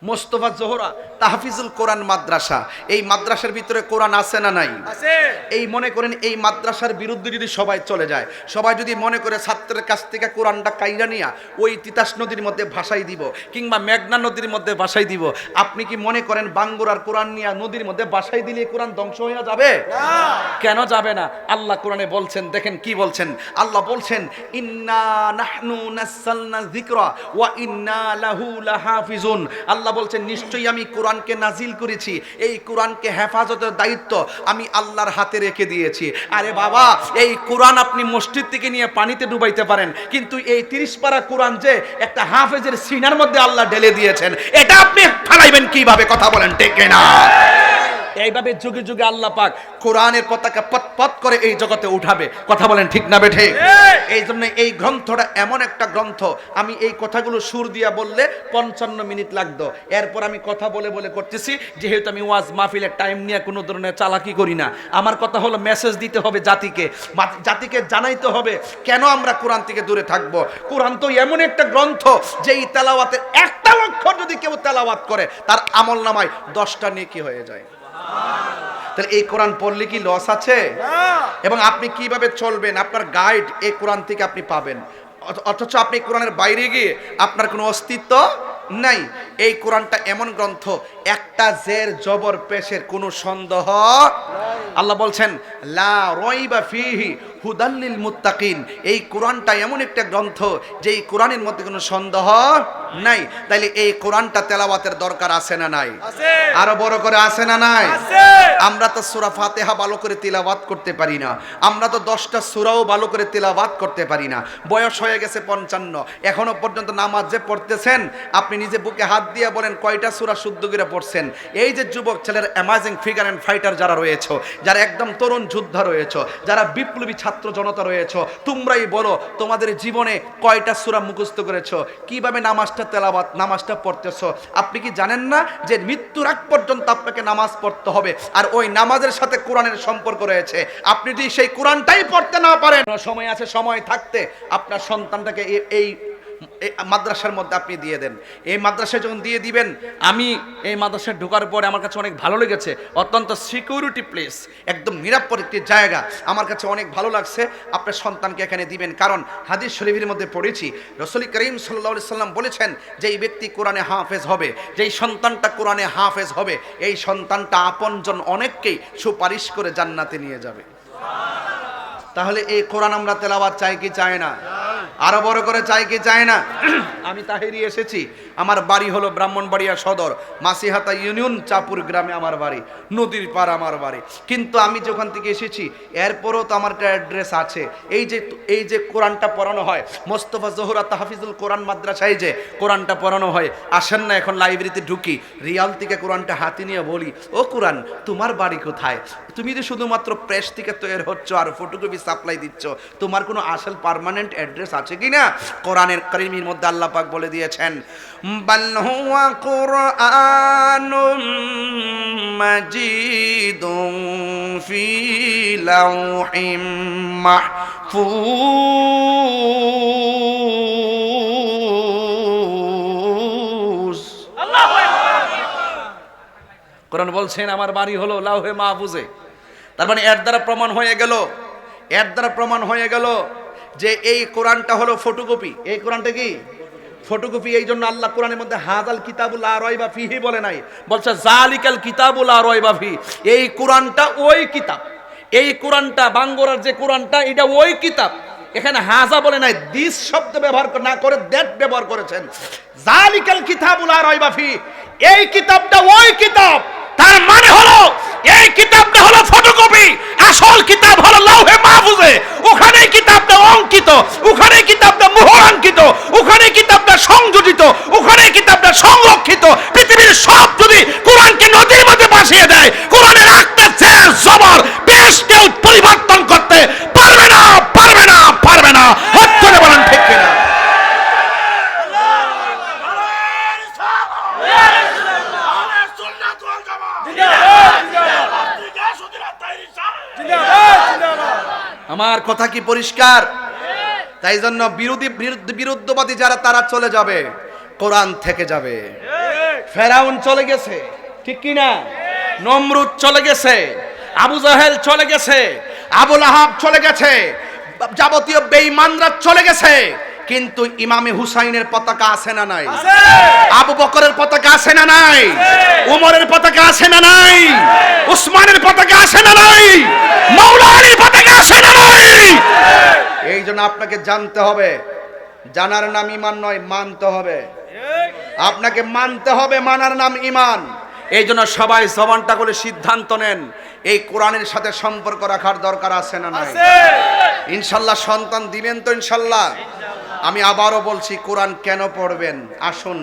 মোস্তফা জোহরা তাহফিজুল কোরআন মাদ্রাসা। এই মাদ্রাসার ভিতরে কোরআন আছে না নাই? আছে। এই মনে করেন এই মাদ্রাসার বিরুদ্ধে যদি সবাই চলে যায়, সবাই যদি মনে করে ছাত্রের কাছ থেকে কোরআনটা কাইরা নিয়া ওই তিতাস নদীর মধ্যে ভাসাই দিব কিংবা মেঘনা নদীর মধ্যে ভাসাই দিব, আপনি কি মনে করেন বাঙ্গুরার কোরআন নিয়া নদীর মধ্যে ভাসাই দিলে কোরআন ধ্বংস হয়ে যাবে? না। কেন যাবে না? আল্লাহ কোরআনে বলছেন, দেখেন কি বলছেন। আল্লাহ বলছেন, ইন্না নাহনু নাযালনা যিকরা ওয়া ইন্না লাহু লাহাফিজুন। আল্লাহ বলছেন, নিশ্চয়ই আমি কোরআনকে নাজিল করেছি, এই কোরআনকে হেফাজতের দায়িত্ব আমি আল্লাহর হাতে রেখে দিয়েছি। আরে বাবা, এই কোরআন আপনি মসজিদ থেকে নিয়ে পানিতে ডুবাইতে পারেন, কিন্তু এই 30 পারা কোরআন যে একটা হাফেজের সিনার মধ্যে আল্লাহ ঢেলে দিয়েছেন, এটা আপনি ফালাইবেন কিভাবে? কথা বলেন ঠিক না? এইভাবে যুগে যুগে আল্লাহ পাক কোরআনের পতাকা পথ পথ করে এই জগতে উঠাবে। কথা বলেন ঠিক না বেঠে? এই জন্য এই গ্রন্থটা এমন একটা গ্রন্থ, আমি এই কথাগুলো সুর দিয়া বললে 55 মিনিট লাগতো। এরপর আমি কথা বলে বলে করতেছি, যেহেতু আমি ওয়াজ মাহফিলের টাইম নিয়ে কোনো ধরনের চালাকি করি না। আমার কথা হলো মেসেজ দিতে হবে জাতিকে জানাইতে হবে কেন আমরা কোরআন থেকে দূরে থাকব। কোরআন তো এমন একটা গ্রন্থ যে এই তেলাওয়াতের একটা অক্ষর যদি কেউ তেলাওয়াত করে তার আমলনামায় 10টা নেকি হয়ে যায়। তাহলে এই কোরআন পড়লে কি লস আছে? এবং আপনি কিভাবে চলবেন, আপনার গাইড এই কোরআন থেকে আপনি পাবেন। অথচ আপনি কোরআনের বাইরে গিয়ে আপনার কোনো অস্তিত্ব নাই। এই কোরআনটা এমন গ্রন্থ, একটা জের জবর পেশের কোনো সন্দেহ। আল্লাহ বলছেন, লা রাইবা ফিহি হুদাল লিল মুত্তাকিন। এই কোরআনটা এমন একটা গ্রন্থ যে এই কোরআনের মধ্যে কোনো সন্দেহ নাই। তাইলে এই কোরআনটা তেলাওয়াতের দরকার আছে না নাই? আছে। আরো বড় করে আছে না নাই? আছে। আমরা তো সূরা ফাতিহা ভালো করে তিলাওয়াত করতে পারি না, আমরা তো 10টা সূরাও ভালো করে তিলাওয়াত করতে পারি না। বয়স হয়ে গেছে 55, এখনো পর্যন্ত নামাজ যে পড়তেছেন, আপনি নিজে বুকে হাত দিয়ে বলেন কয়টা সূরা শুদ্ধ করে পড়ছেন? এই যে যুবক ছেলের অ্যামাজিং ফিগার অ্যান্ড ফাইটার যারা রয়েছে, যারা একদম তরুণ যোদ্ধা রয়েছে, যারা বিপ্লবী ছাত্র জনতা রয়েছে, তোমরাই বলো তোমাদের জীবনে কয়টা সূরা মুখস্থ করেছো? কিভাবে নামাজটা পড়তেছো? আপনি কি জানেন না যে মৃত্যুর আগ পর্যন্ত আপনাকে নামাজ পড়তে হবে, আর ওই নামাজের সাথে কোরআনের সম্পর্ক রয়েছে। আপনি যদি সেই কোরআনটাই পড়তে না পারেন, সময় আছে, সময় থাকতে আপনার সন্তানটাকে এই মাদ্রাসার মধ্যে আপনি দিয়ে দেন। এই মাদ্রাসায় যখন দিয়ে দিবেন, আমি এই মাদ্রাসায় ঢোকার পরে আমার কাছে অনেক ভালো লেগেছে। অত্যন্ত সিকিউরিটি প্লেস, একদম নিরাপদ একটি জায়গা, আমার কাছে অনেক ভালো লাগছে। আপনার সন্তানকে এখানে দিবেন, কারণ হাদিস শরীফের মধ্যে পড়েছি রাসূল করিম সাল্লাল্লাহু আলাইহি সাল্লাম বলেছেন, যে এই ব্যক্তি কোরআনে হাফেজ হবে, যেই সন্তানটা কোরআনে হাফেজ হবে, এই সন্তানটা আপনজন অনেককেই সুপারিশ করে জান্নাতে নিয়ে যাবে। তাহলে এই কোরআন আমরা তেলাওয়াত চাই কি চাই না? আরো বড় করে চাই কি চাই না? আমি তাহেরি এসেছি, আমার বাড়ি হলো ব্রাহ্মণবাড়িয়া সদর, মাসিহাতা ইউনিয়ন, চাপুর গ্রামে আমার বাড়ি, নদীর পার আমার বাড়ি। কিন্তু আমি যখন থেকে এসেছি এরপরও তো আমার একটা অ্যাড্রেস আছে। এই যে কোরআনটা পড়ানো হয় মোস্তফা জোহরা তাহফিজুল কোরআন মাদ্রাসায়, যে কোরআনটা পড়ানো হয়, আসেন না এখন লাইব্রেরিতে ঢুকি, রিয়াল থেকে কোরআনটা হাতে নিয়ে বলি, ও কোরআন তোমার বাড়ি কোথায়? তুমি যে শুধুমাত্র প্রেস থেকে তৈরি হচ্ছ আর ফটোকপি সাপ্লাই দিচ্ছ, তোমার কোনো আসল পার্মানেন্ট অ্যাড্রেস আছে কিনা? কোরআনের কারিমের মধ্যে আল্লাহ পাক বলে দিয়েছেন, বাল হুয়া কুরআনুম মাজিদুন ফি লাওহিম মাহফুজ। আল্লাহু আকবার। কোরআন বলছেন আমার বাড়ি হলো লাওহে মাহফুজে। তার মানে এর দ্বারা প্রমাণ হয়ে গেল যে এই কোরআনটা হলো ফটোকপি। এই কোরআনটা কি ফটোকপি? এই জন্য আল্লাহ কোরআনের মধ্যে হাযাল কিতাবুল লা রাইবা ফিহি বলে নাই, বলছে জালিকাল কিতাবুল লা রাইবা ফি। এই কোরআনটা ওই কিতাব, এই কোরআনটা বাঙ্গরার যে কোরআনটা, এটা ওই কিতাব। এখানে হাজা বলে নাই, দিস শব্দ ব্যবহার না করে দ্যাট ব্যবহার করেছেন। জালিকাল কিতাবুল লা রাইবা ফি, এই কিতাবটা ওই কিতাব। তার মানে হলো এই কিতাবটা হলো ফটোকপি, আসল কিতাব হলো লাউহে মাহফুজে, ওখানে কিতাবটা অঙ্কিত, ওখানে কিতাবটা মোহরাঙ্কিত, ওখানে কিতাবটা সংযোজিত, ওখানে কিতাবটা সংরক্ষিত। পৃথিবীর সব যদি কোরআনকে নদীর মধ্যে ভাসিয়ে দেয়, কোরআনের একটা জের জবর পেশ কেউ পরিবর্তন করতে পারবে না, পারবে না, পারবে না। হাত ধরে বলেন ঠিক কিনা? আমার কথা কি পরিষ্কার? তাই জন্য বিরুদ্ধবাদী যারা তারা চলে যাবে, কোরআন থেকে যাবে। ফেরাউন চলে গেছে, ঠিক কি না? নমরুদ চলে গেছে, আবু জাহেল চলে গেছে, আবু লাহাব চলে গেছে, যাবতীয় বেঈমানরা চলে গেছে, কিন্তু ইমামে হুসাইনের পতাকা আছে না নাই? আবু বকরের পতাকা আছে না নাই? উমরের পতাকা আছে না নাই? উসমানের পতাকা আছে না নাই? মাওলা আলীর পতাকা আছে না নাই? এই জন্য আপনাকে জানতে হবে, জানার নাম ঈমান নয়, মানতে হবে। আপনাকে মানতে হবে, মানার নাম ঈমান। এই জন্য সবাই জবানটা করে সিদ্ধান্ত নেন, এই কোরআনের সাথে সম্পর্ক রাখার দরকার আছে না নাই? ইনশাল্লাহ সন্তান দিবেন তো? ইনশাল্লাহ। আমি আবারও বলছি, কোরআন কেন পড়বেন? আসুন,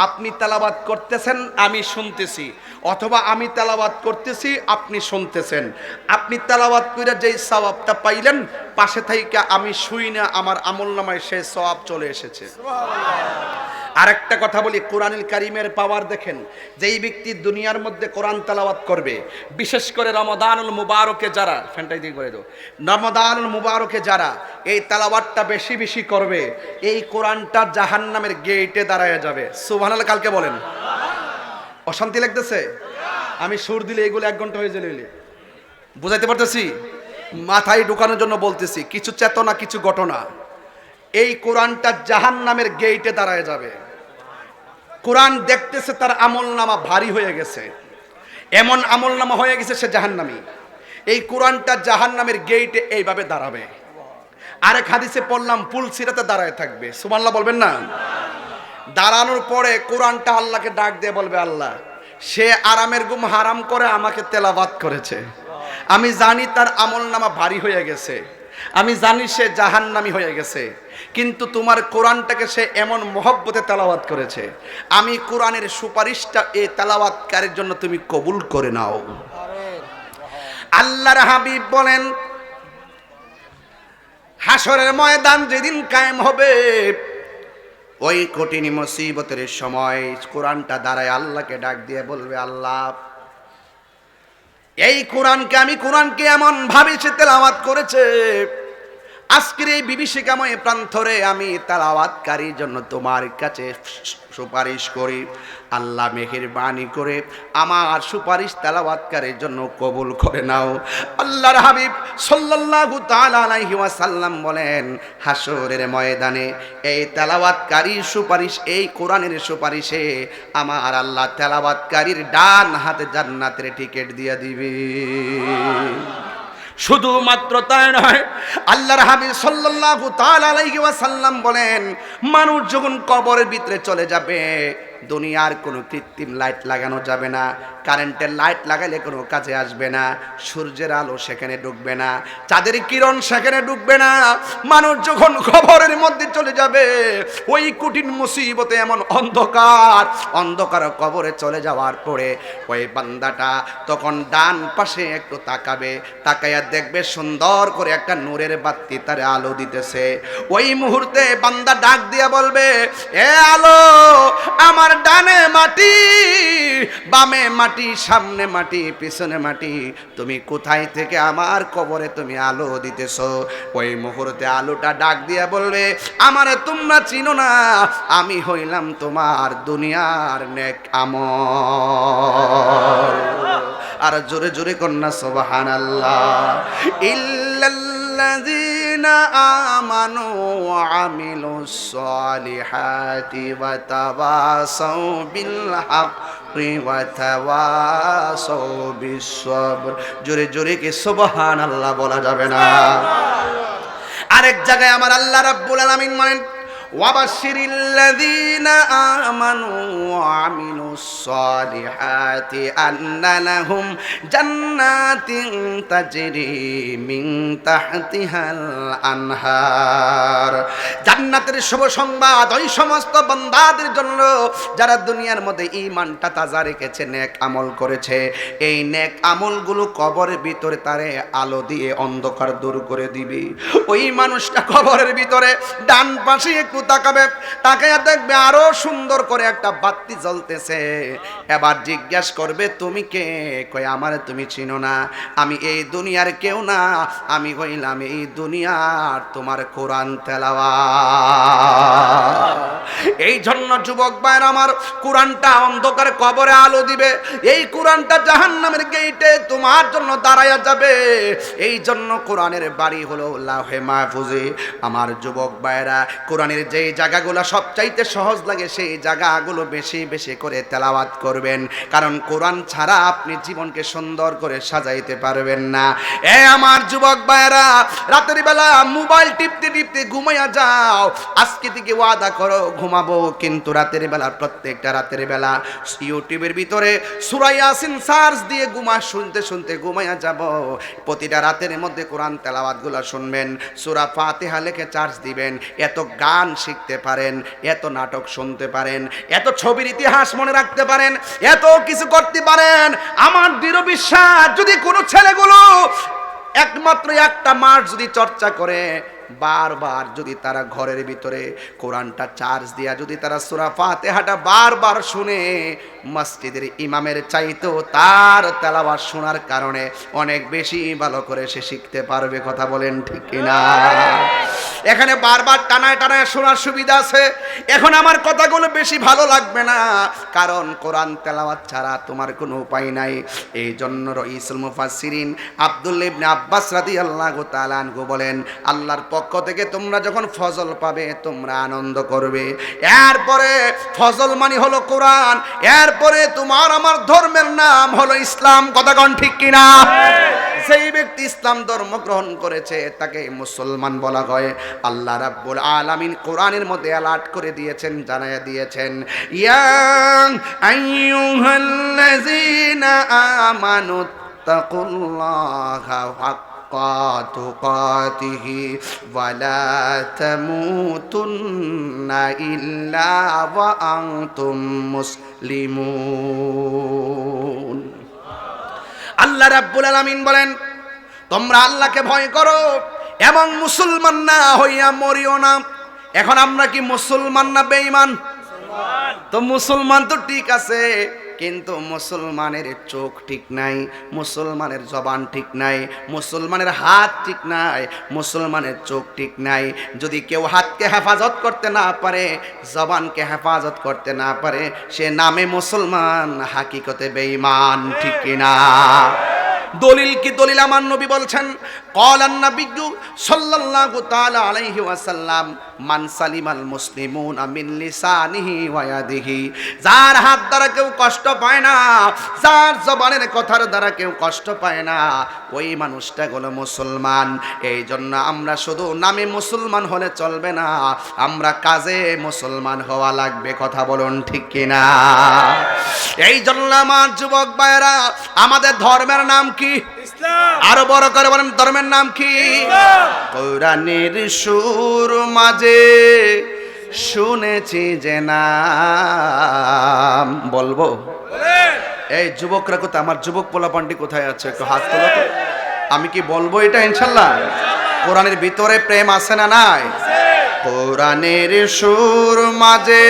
আপনি তেলাওয়াত করতেছেন, আমি শুনতেছি, অথবা আমি তেলাওয়াত করতেছি, আপনি শুনতেছেন। আপনি তেলাওয়াত করে যেই সওয়াবটা পাইলেন, পাশে থেকে আমি শুই না, আমার আমলনামায় সেই সওয়াব চলে এসেছে। আরেকটা কথা বলি, কোরআনুল কারীমের পাওয়ার দেখেন। যেই ব্যক্তি দুনিয়ার মধ্যে কোরআন তেলাওয়াত করবে, বিশেষ করে রমাদানুল মুবারকে যারা, ফ্যানটাই দিয়ে করে দাও, রমাদানুল মুবারকে যারা এই তেলাওয়াতটা বেশি বেশি করবে, এই কোরআনটা জাহান্নামের গেটে দাঁড়ায় যাবে। সুবহানাল্লাহ কালকে বলেন। অশান্তি লাগতেছে? আমি সুর দিলে এগুলো 1 ঘন্টা হয়ে যাবে, বুঝাইতে পারতেছি? মাথায় ঢোকানোর জন্য বলতেছি, কিছু চেতনা, কিছু ঘটনা। এই কোরআনটা জাহান্নামের গেটে দাঁড়ায় যাবে। কোরআন দেখতেছে তার আমলনামা ভারী হয়ে গেছে, এমন আমলনামা হয়ে গেছে সে জাহান্নামী। এই কোরআনটা জাহান্নামের গেটে এইভাবে দাঁড়াবে। আরেক হাদিসে পড়লাম, পুলসিরাতে দাঁড়ায় থাকবে। সুবহানাল্লাহ বলবেন না? দাঁড়ানোর পরে কোরআনটা আল্লাহকে ডাক দিয়ে বলবে, আল্লাহ, সে আরামের ঘুম হারাম করে আমাকে তেলাওয়াত করেছে, আমি জানি তার আমলনামা ভারী হয়ে গেছে, আমি জানি সে জাহান্নামী হয়ে গেছে, কিন্তু তোমার কোরআনটাকে সে এমন মহব্বতে তেলাওয়াত করেছে, আমি কোরআনের সুপারিশটা এই তেলাওয়াতকারীর জন্য তুমি কবুল করে নাও। আল্লাহর হাবিব বলেন, হাসরের ময়দান যেদিন কায়েম হবে, ওই কঠিন মুসিবতের সময় কোরআনটা দাঁড়ায় আল্লাহকে ডাক দিয়ে বলবে, আল্লাহ, এই কোরআনকে এমন ভাবে সে তেলাওয়াত করেছে, আজকের এই বিভীষিকাময় প্রান্তরে আমি তেলাওয়াতকারীর জন্য তোমার কাছে সুপারিশ করি, আল্লাহ মেহেরবানি করে আমার সুপারিশ তেলাওয়াতকারীর জন্য কবুল করে নাও। আল্লাহর হাবিব সাল্লাল্লাহু তাআলা আলাইহি ওয়াসাল্লাম বলেন, হাসরের ময়দানে এই তেলাওয়াতকারীর সুপারিশ, এই কোরআনের সুপারিশে আমার আল্লাহ তেলাওয়াতকারীর ডান হাতে জান্নাতের টিকিট দিয়ে দিবে। শুধুমাত্র তাই নয়, আল্লাহর হাবিব সাল্লাল্লাহু তাআলা আলাইহি ওয়াসাল্লাম বলেন, মানুষ যখন কবরের ভিতরে চলে যাবে, দুনিয়ার কোনো কৃত্রিম লাইট লাগানো যাবে না, কারেন্টের লাইট লাগাইলে কোনো কাজে আসবে না, সূর্যের আলো সেখানে ঢুকবে না, চাঁদের কিরণ সেখানে ঢুকবে না। মানুষ যখন কবরের মধ্যে চলে যাবে, ওই কঠিন মুসিবতে এমন অন্ধকার কবরে চলে যাওয়ার পরে ওই বান্দাটা তখন ডান পাশে একটু তাকাবে, তাকাইয়া দেখবে সুন্দর করে একটা নূরের বাতি তারে আলো দিতেছে। ওই মুহূর্তে বান্দা ডাক দিয়া বলবে, এ আলো, আমার ডানে মাটি, বামে মাটি, সামনে মাটি, পিছনে মাটি, তুমি কোথায় থেকে আমার কবরে তুমি আলো দিতেছো? ওই মুহূর্তে আলোটা ডাক দিয়া বলবে, আমারে তোমরা চিনো না, আমি হইলাম তোমার দুনিয়ার নেক আমল। আর জোরে জোরে কন্যা সুবহানাল্লাহ। ইল্লাল্লাযীনা আমানু ওয়া আমিলুস সালিহাতি ওয়া তাওয়াসাউ বিল হাক্কি ওয়া তাওয়াসাউ বিস সবর। জোরে জোরে কি সুবহানাল্লাহ বলা যাবে না? আরেক জায়গায় আমার আল্লাহ রাব্বুল আলামিন বলেন, ওয়াবাশশিরিল্লাযীনা আমানু ওয়া আমিলুস সালিহাতি আন্না লাহুম জান্নাতিন তাজরি মিন তাহতিহাল আনহার। জান্নাতের শুভ সংবাদ ওই সমস্ত বান্দাদের জন্য যারা দুনিয়ার মধ্যে ঈমানটা তাজা রেখেছে, নেক আমল করেছে। এই নেক আমলগুলো কবরের ভিতরে তারে আলো দিয়ে অন্ধকার দূর করে দিবে। ওই মানুষটা কবরের ভিতরে ডান পাশে একটু তাকাবে, তাকায়া দেখবে আরো সুন্দর করে একটা বাতি জ্বলতেছে। এবার জিজ্ঞেস করবে তুমি কে? কই আমারে তুমি চিনো না, আমি এই দুনিয়ার কেউ না, আমি হইলাম এই দুনিয়ার তোমার কোরআন তেলাওয়াত। এই জন্য যুবক ভাইরা আমার, কোরআনটা অন্ধকার কবরে আলো দিবে। এই কোরআনটা জাহান্নামের গেটে তোমার জন্য দাঁড়ায়া যাবে। এই জন্য কোরআনের বাড়ি হলো লাউহে মাহফুজে। আমার যুবক ভাইরা, কোরআনের যেই জায়গাগুলো সবচাইতে সহজ লাগে সেই জায়গাগুলো বেশি বেশি করে তেলাওয়াত করবেন, কারণ কোরআন ছাড়া আপনি জীবনকে সুন্দর করে সাজাইতে পারবেন না। আমার যুবক ভাইরা, রাতের বেলা মোবাইল টিপতে টিপতে ঘুমাইয়া যাও। আজকে থেকে ওয়াদা করো ঘুমাবো, কিন্তু রাতের বেলা, প্রত্যেকটা রাতের বেলা ইউটিউবের ভিতরে সূরা ইয়াসিন সার্চ দিয়ে শুনতে শুনতে ঘুমাইয়া যাব। প্রতিটা রাতের মধ্যে কোরআন তেলাওয়াতগুলো শুনবেন, সূরা ফাতিহা লিখে চার্জ দিবেন। এত গান শিখতে পারেন, এত নাটক শুনতে পারেন, এত ছবির ইতিহাস মনে রাখতে পারেন, এত কিছু করতে পারেন। আমার দৃঢ় বিশ্বাস, যদি কোনো ছেলেগুলো একমাত্র একটা মাস যদি চর্চা করে, বারবার যদি তারা ঘরের ভিতরে কোরআনটা চার্জ দিয়া যদি তারা সূরা ফাতিহাটা বারবার শুনে, মসজিদের ইমামের চাইতেও তার তেলাওয়াত শোনার কারণে অনেক বেশি ভালো করে সে শিখতে পারবে। কথা বলেন ঠিক কিনা? এখানে বারবার টানায় টানায় শোনার সুবিধা আছে। এখন আমার কথাগুলো বেশি ভালো লাগবে না, কারণ কোরআন তেলাওয়াত ছাড়া তোমার কোনো উপায় নাই। এই জন্য রাইসুল মুফাসসিরিন আব্দুল্লাহ ইবনে আব্বাস রাদিয়াল্লাহু তাআলা আনহু বলেন, আল্লাহর পক্ষ থেকে তোমরা যখন ফজল পাবে তোমরা আনন্দ করবে। এরপরে ফজল মানে হলো কোরআন, এরপরে তোমার আমার ধর্মের নাম হলো ইসলাম। কথা কোন ঠিক কিনা? সেই ব্যক্তি ইসলাম ধর্ম গ্রহণ করেছে তাকে মুসলমান বলা হয়। আল্লাহ রাব্বুল আলামিন কোরআনের মধ্যে অ্যালার্ট করে দিয়েছেন, জানায়া দিয়েছেন, ইয়া আইয়ুহাল্লাযীনা আমানু তাকুল্লাহা হাক্কা তুকাতিহি ওয়া লা তামুতুন্না ইল্লা ওয়া আনতুম মুসলিমুন। আল্লাহ রাব্বুল আলামিন বলেন, তোমরা আল্লাহকে ভয় করো এবং মুসলমান না হইয়া মরিও না। এখন আমরা কি মুসলমান না বেঈমান? তো মুসলমান তো ঠিক আছে, কিন্তু মুসলমানের চোখ ঠিক নাই, মুসলমানের জবান ঠিক নাই, মুসলমানের হাত ঠিক নাই, মুসলমানের চোখ ঠিক নাই। যদি কেউ হাতকে হেফাজত করতে না পারে, জবানকে হেফাজত করতে না পারে, সে নামে মুসলমান, হাকিকতে বেঈমান। ঠিক কিনা? দলিল কি দলিল? আমার নবী বলছেন, ক্বালান নাবিয়্যু সাল্লাল্লাহু তাআলা আলাইহি ওয়াসাল্লাম, মান সালিমাল মুসলিমুনা মিন লিসানিহি ওয়া ইয়াদিহি। যার হাত দ্বারা কেউ কষ্ট পায় না, যার জবানের কথার দ্বারা কেউ কষ্ট পায় না, ওই মানুষটা হলো মুসলমান। এই জন্য আমরা শুধু নামে মুসলমান হলে চলবে না, আমরা কাজে মুসলমান হওয়া লাগবে। কথা বলুন ঠিক কিনা? এই জন্য আমার যুবক ভাইরা, আমাদের ধর্মের নাম কি? ইসলাম। আরো বড় করে বলেন, ধর্মের নাম কি? ইসলাম। কোরআনের সুর মাঝে শুনেছি যে নাম, বলবো? এই যুবকরা কোথায়? আমার যুবক পোলাপান্ডি কোথায় আছে? একটু হাত তোলো তো। আমি কি বলবো এটা? ইনশাল্লাহ। কোরআনের ভিতরে প্রেম আছে না নাই? কোরআনের সুর মাঝে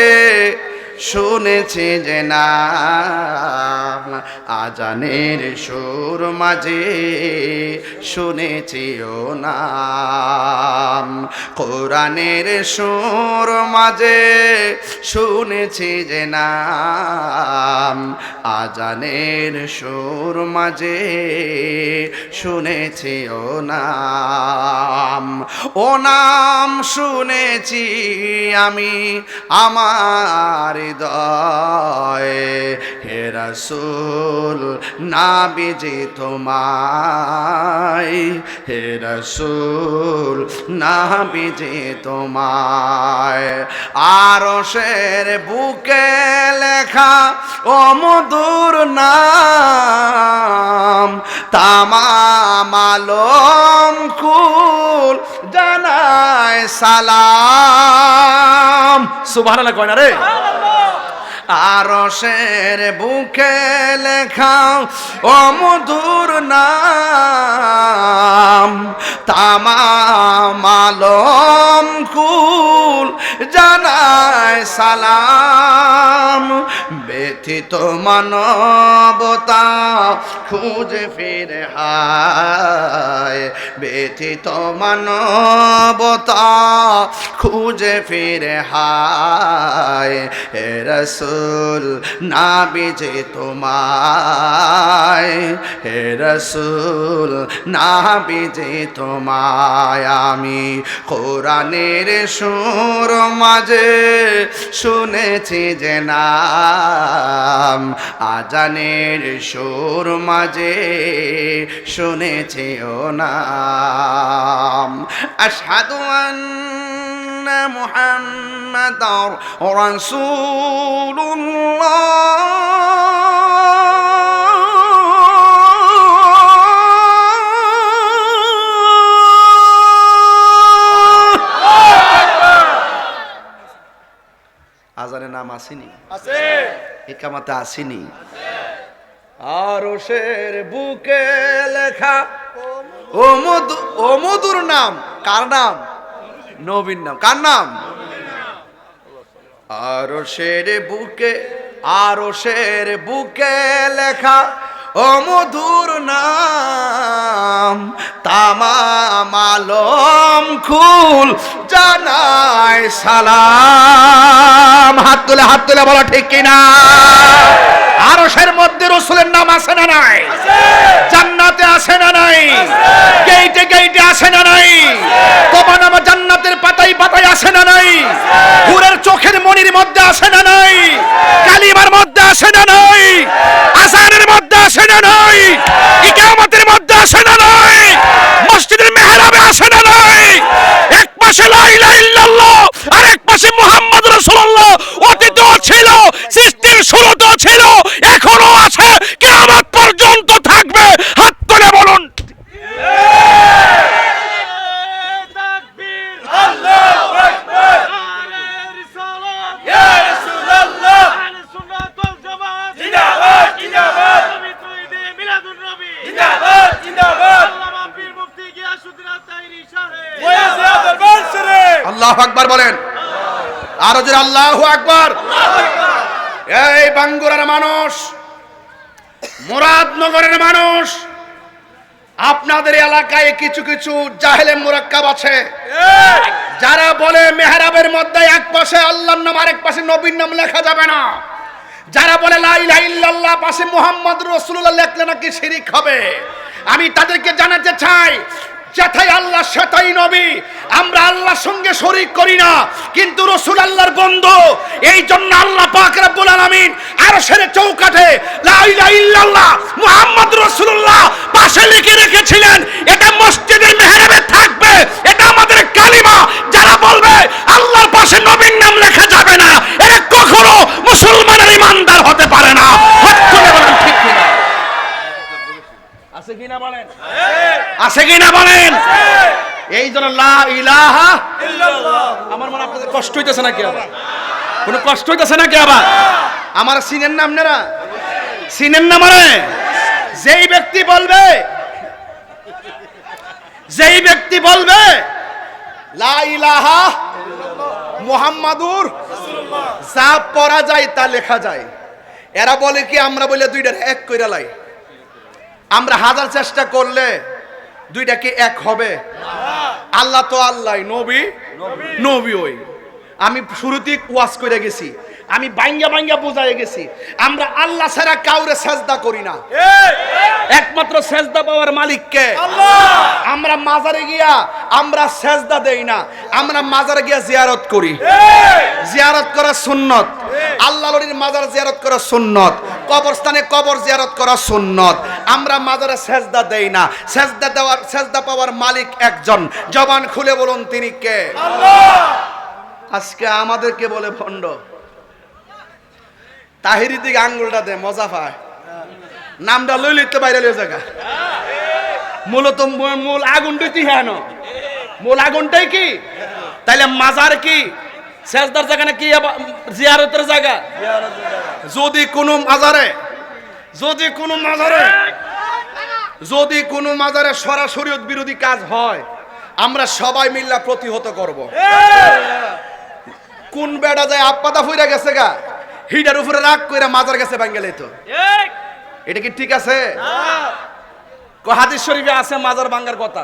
শুনেছি যে নাম, আজানের সুর মাঝে শুনেছি ও নাম। কোরআনের সুর মাঝে শুনেছি যে নাম, আজানের সুর মাঝে শুনেছি ও নাম। ও নাম শুনেছি আমি আমার হৃদয়ে হে রাসূল নাবিজি তোমায় হে রাসূল নাবিজি তোমায় আরশের বুকে লেখা ও মধুর নাম তামাম আলম কুল জানায় সালাম সুবহানাল্লাহ কয় না রে আরশের বুকে লেখা ও মধুর নাম তামাম আলম কুল জানায় সালাম ব্যথিত মানবতা খুঁজে ফিরে হায় ব্যথিত মানবতা খুঁজে ফিরে হায় হে রাসূল নাবিজি তোমায় হে রাসূল নাবিজি তোমায় আমি কোরআনের সুর মাঝে শুনেছি যে নাম আজানের সুর মাঝে শুনেছি ও নাম আশহাদু আন্না মুহাম্মাদার আজানের নাম আসেনি আছে ইকামতে আসেনি আরশের বুকে লেখা ও মধুর নাম কার নাম নবীর নাম কার নাম আরশের বুকে লেখা ও মধুর নাম তামাম আলম কুল জানায় সালাম হাত তুলে বলো ঠিক কিনা আরশের মধ্যে রাসূলের নাম আছে না নাই জান্নাতে আছে না নাই গেইটে আছে না নাই তোমার নাম জান্নাতের পাতায় আছে না নাই হুরের চোখের মনির মধ্যে আছে না নাই কালিমার মধ্যে আছে না নাই আযানের মধ্যে আছে না নাই ইকামতের মধ্যে আছে না নাই মসজিদের মেহরাবে আছে না নাই এক পাশে লা ইলাহা ইল্লাল্লাহ আর এক পাশে মুহাম্মদুর রাসূলুল্লাহ অতীতও ছিল সৃষ্টির শুরুতেও ছিল এখনো আছে কিয়ামত পর্যন্ত থাকবে হাত তুলে বলুন তাকবীর আল্লাহু আকবার নারে রিসালাত ইয়া রাসূলুল্লাহ আহলে সুন্নাত ওয়াল জামাত জিন্দাবাদ জিন্দাবাদ পবিত্র ঈদে মিলাদুন নবী জিন্দাবাদ জিন্দাবাদ আল্লামা পীর মুফতি গিয়াসউদ্দিন আত-তাহিরি সাহেব ওয়াজিদ দরবার শরীফ আল্লাহু আকবার বলেন আরো জোরে আল্লাহু আকবার আল্লাহু আকবার এই বাঙ্গুরার মানুষ মুরাদনগরের মানুষ আপনাদের এলাকায় কিছু কিছু জাহেলে মুরাক্কাব আছে যারা বলে মেহরাবের মধ্যে এক পাশে আল্লাহর নাম আরেক পাশে নবীর নাম লেখা যাবে না যারা বলে লা ইলাহা ইল্লাল্লাহ পাশে মুহাম্মদুর রাসূলুল্লাহ লেখলে নাকি শিরক হবে আমি তাদেরকে জানাতে চাই যেথায় আল্লাহ সেটাই নবী আমরা আল্লাহর সঙ্গে শরীক করি না কিন্তু রাসূল আল্লাহর বন্ধু এই জন্য আল্লাহ পাক রব্বুল আলামিন আরশের চৌকাঠে লা ইলাহা ইল্লাল্লাহ মুহাম্মদুর রাসূলুল্লাহ পাশে লিখে রেখেছিলেন এটা মসজিদের মেহরাবে থাকবে এটা আমাদের কালিমা যারা বলবে আল্লাহর পাশে নবীর নাম লেখা যাবে না এরা কখনো মুসলমানের ইমানদার হতে পারে না হাত তুলে বলেন ঠিক কিনা আছে কিনা বলেন আছে কিনা বলেন এই জন্য লা ইলাহা ইল্লাল্লাহ আমার মনে আপনাদের কষ্ট হইতেছে নাকি আবার কোনো কষ্ট হইতেছে নাকি আবার আমার সিনের নাম নেরা সিনের নাম মানে যেই ব্যক্তি বলবে লা ইলাহা মুহাম্মাদুর রাসূলুল্লাহ যা পড়া যায় তা লেখা যায় এরা বলে কি আমরা বলে দুইটার এক কইরা লাই আমরা হাজার চেষ্টা করলে দুইটা কি এক হবে আল্লাহ তো আল্লাহ নবী ওই আমি শুরুতেই ওয়াজ করে গেছি আমি বাইঙ্গা বুঝাই গেছি আমরা আল্লাহ ছাড়া কাউরে সেজদা করি না একমাত্র সেজদা পাওয়ার মালিক কে আল্লাহ আমরা মাজারে গিয়া আমরা সেজদা দেই না আমরা মাজারে গিয়া জিয়ারত করি জিয়ারত করা সুন্নত আল্লাহর ওলির মাজার জিয়ারত করা সুন্নত, কবরস্থানে কবর জিয়ারত করা সুন্নত। আমরা মাজারে সেজদা দেই না, সেজদা পাওয়ার মালিক একজন। জবান খুলে বলুন তিনি কে? আল্লাহ। আজকে আমাদেরকে বলে ভণ্ড। তাহিরির দিকে আঙ্গুলটা দে, মজা পায়। নামটা লই লিখতে বাইরে লই জায়গা। মূলত মূল আগুনটাই তিহানো, মূল আগুনটাই কি? তাইলে মাজার কি সেজদার জায়গা নাকি জিয়ারতের জায়গা? যদি কোনো মাজারে সরাসরি বিরোধী কাজ হয়, আমরা সবাই মিল্লা প্রতিহত করব। কোন বেড়া যায় আপ্পাতা ফুইরা গেছে গা, হিটার উপরে রাগ কইরা মাজার গেছে ভাঙ্গেলে তো এটা কি ঠিক আছে? হাদিস শরীফে আছে মাজার ভাঙ্গার কথা।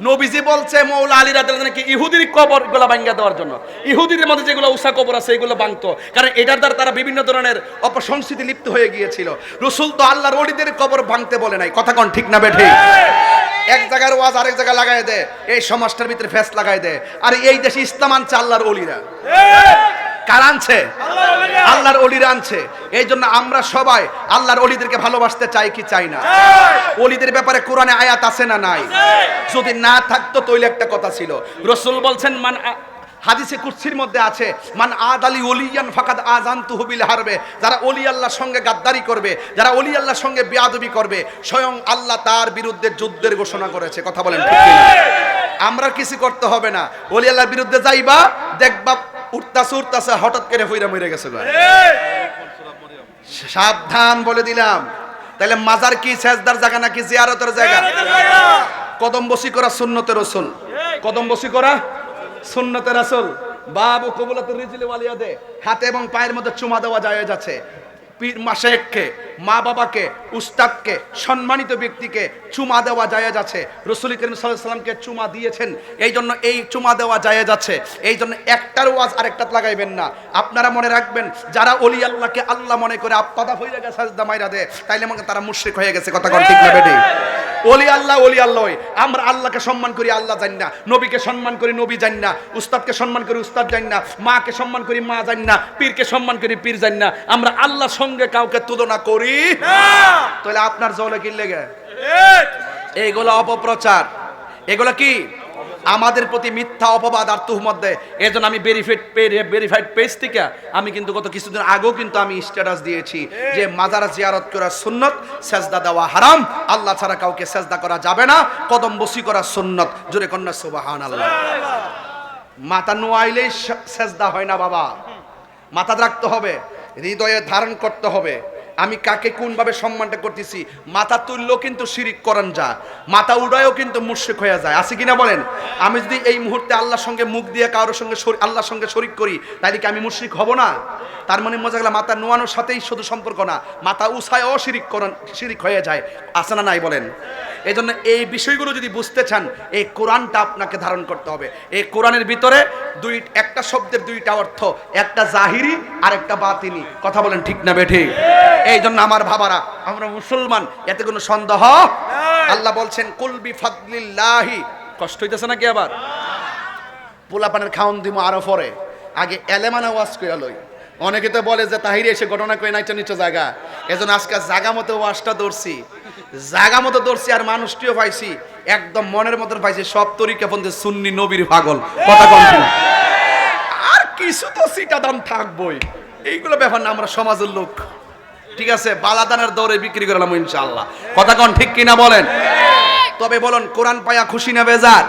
নবীজি বলছে মৌলা আলী রাদিয়াল্লাহু আনহু কি ইহুদির কবর গুলো ভাঙ্গা দেওয়ার জন্য। ইহুদিদের মধ্যে যেগুলো উসা কবর আছে এগুলো ভাঙতো, কারণ এটার দ্বারা তারা বিভিন্ন ধরনের অপসংস্কৃতি লিপ্ত হয়ে গিয়েছিল। রাসূল তো আল্লাহর ওলিদের কবর ভাঙতে বলে নাই। কথা কোন ঠিক না বেঠি? এক জায়গার ওয়াজ আরেক জায়গায় লাগায় দেয়, এই সমাজটার ভিতরে ফেস লাগায় দেয়। আর এই দেশে ইসলাম আনছে আল্লাহর ওলিরা। কার আনছে? আল্লাহর ওলিরা আনছে। এই জন্য আমরা সবাই আল্লাহর ওলিদেরকে ভালোবাসতে চাই কি চাই না? ওলিদের ব্যাপারে কোরআনে আয়াত আছে না নাই? যদি না থাকতো তাহলে একটা কথা ছিল। রাসূল বলছেন হাদিসে কুদসির মধ্যে আছে, মান আদালি ওলিয়ান ফাকাদ আযানতুহু বিল হারবে। যারা ওলি আল্লাহর সঙ্গে গাদ্দারি করবে, যারা ওলি আল্লাহর সঙ্গে বেয়াদবি করবে, স্বয়ং আল্লাহ তার বিরুদ্ধে যুদ্ধের ঘোষণা করেছে। কথা বলেন ঠিক কি না? আমরা কিছু করতে হবে না। ওলি আল্লাহর বিরুদ্ধে যাইবা, দেখবা উঠতাছে হঠাৎ করে হইরা মরে গেছে। সাবধান বলে দিলাম। তাহলে মাজার কি সেজদার জায়গা নাকি জিয়ারতের জায়গা? কদম বসি করা সুন্নতে রাসূল, কদম বসি করা সুন্নতে রাসূল। বাবু কবুলাতুর রিজলি ওয়ালিয়াদে, হাতে এবং পায়ের মধ্যে চুমা দেওয়া জায়েজ আছে। পীর মাশায়েখকে, মা বাবাকে, উস্তাদকে, সম্মানিত ব্যক্তিকে চুমা দেওয়া জায়েজ আছে। রাসূল করিম সাল্লাল্লাহু আলাইহি ওয়াসাল্লামকে চুমা দিয়েছেন, এই জন্য এই চুমা দেওয়া জায়েজ আছে। এই জন্য একটার ওয়াজ আরেকটা লাগাইবেন না। আপনারা মনে রাখবেন, যারা ওলি আল্লাহকে আল্লাহ মনে করে আপ্পাদা হয়ে গেছে সাজদা মাইরা দেয়, তাইলে মনে তারা মুশরিক হয়ে গেছে। কথা কোন ঠিক না বেটি? ওলি আল্লাহ আমরা আল্লাহকে সম্মান করি, আল্লাহ জানি না। নবীকে সম্মান করি, নবী জানি না। উস্তাদকে সম্মান করি, উস্তাদ জানি না। মাকে সম্মান করি, মা জানি না। পীরকে সম্মান করি, পীর জানি না। আমরা আল্লাহর সঙ্গে কাউকে তুলনা করি না। তাহলে আপনার জলে কি লেগে? এইগুলো অপপ্রচার, এগুলো কি আমাদের প্রতি মিথ্যা অপবাদ আর তুহমত দেয়। এজন্য আমি ভেরিফাইড পেজ থেকে আমি কিন্তু গত কিছুদিন আগেও কিন্তু আমি স্ট্যাটাস দিয়েছি যে মাজার জিয়ারত করা সুন্নত, সেজদা দেওয়া হারাম, আল্লাহ ছাড়া কাউকে সেজদা করা যাবে না, কদম বসি করা সুন্নত। জোরে কন্যা সুবহানাল্লাহ। মাথা নোয়াইলেই সেজদা হয় না বাবা, মাথা রাখতে হবে, হৃদয়ে ধারণ করতে হবে। আমি কাকে কোনভাবে সম্মানটা করতেছি। মাথা তুললেও কিন্তু শিরিক করেন যা, মাথা উড়ায়ও কিন্তু মুশরিক হয়ে যায়। আছে কিনা বলেন? আমি যদি এই মুহূর্তে আল্লাহর সঙ্গে মুখ দিয়ে কারোর সঙ্গে আল্লাহর সঙ্গে শরিক করি, তাহলে কি আমি মুশরিক হব না? তার মানে মজা গেল মাথা নোয়ানোর সাথেই শুধু সম্পর্ক না, মাথা উছায়ও শিরিক হয়ে যায়। আছে না নাই বলেন? এই জন্য এই বিষয়গুলো যদি বুঝতে চান, এই কোরআনটা আপনাকে ধারণ করতে হবে। এই কোরআনের ভিতরে একটা শব্দের দুইটা অর্থ, একটা জাহিরি আর একটা বাতিনি। কথা বলেন ঠিক না বেঠি? এই জন্য আমার ভাবারা, আমরা মুসলমান, এতে কোনো সন্দেহ। আল্লাহ বলছেন কুল বিফাদলিল্লাহি। কষ্ট হইতেছে নাকি? আবার পোলাপানের খাওন দিমু আরো পরে, আগে এলেমানা ওয়াজ কইরা লই। অনেকে তো বলে যে তাহিরি এসে ঘটনা কই নাইচা নিচে জায়গা। এজন্য আজকে জায়গা মতো ওয়াজটা ধরছি, জায়গা মতো ধরছি। আর মানুষটিও পাইছি একদম মনের মতন পাইছি, সব তরিকা পন্থী সুন্নি নবীর পাগল। কথা কম আর কিছু তো সিটা দাম থাকবই, এইগুলো ব্যাপার না। আমরা সমাজের লোক, ঠিক আছে, বালাদানের দৌড়ে বিক্রি করলাম ইনশাআল্লাহ। কথা কোন ঠিক কিনা বলেন? তবে বলুন, কোরআন পায়া খুশি না বেজার?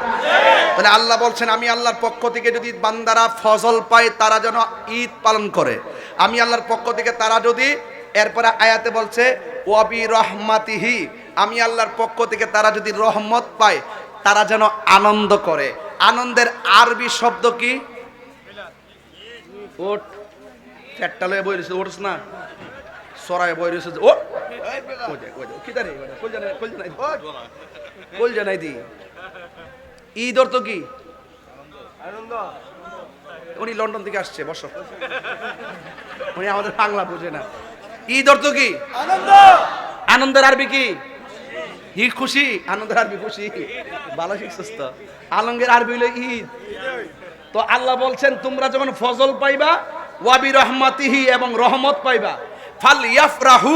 তাহলে আল্লাহ বলছেন, আমি আল্লাহর পক্ষ থেকে যদি বান্দারা ফজল পায়, তারা যেন ঈদ পালন করে। আমি আল্লাহর পক্ষ থেকে তারা যদি, এরপরে আয়াতে বলছে ওয়াবি রহমাতিহি, আমি আল্লাহর পক্ষ থেকে তারা যদি রহমত পায়, তারা যেন আনন্দ করে। আনন্দের আরবি শব্দ কি? ওট ফ্যাটটা লয়ে বই রয়েছে, ওটস না সরাই বই রয়েছে। ও কল জানাই দি ঈদ অর্থ কি? উনি লন্ডন থেকে আসছে, বসো। উনি আমাদের বাংলা বোঝে না। ঈদ অর্থ কি? আনন্দ। আনন্দের আরবি কি? খুশি। আনন্দের আরবি খুশি। ভালো শিখছিস তো। আনন্দের আরবি হলো ঈদ। তো আল্লাহ বলছেন, তোমরা যখন ফজল পাইবা, ওয়া বিরহমাতিহি, এবং রহমত পাইবা। ফালইয়াফরাহু,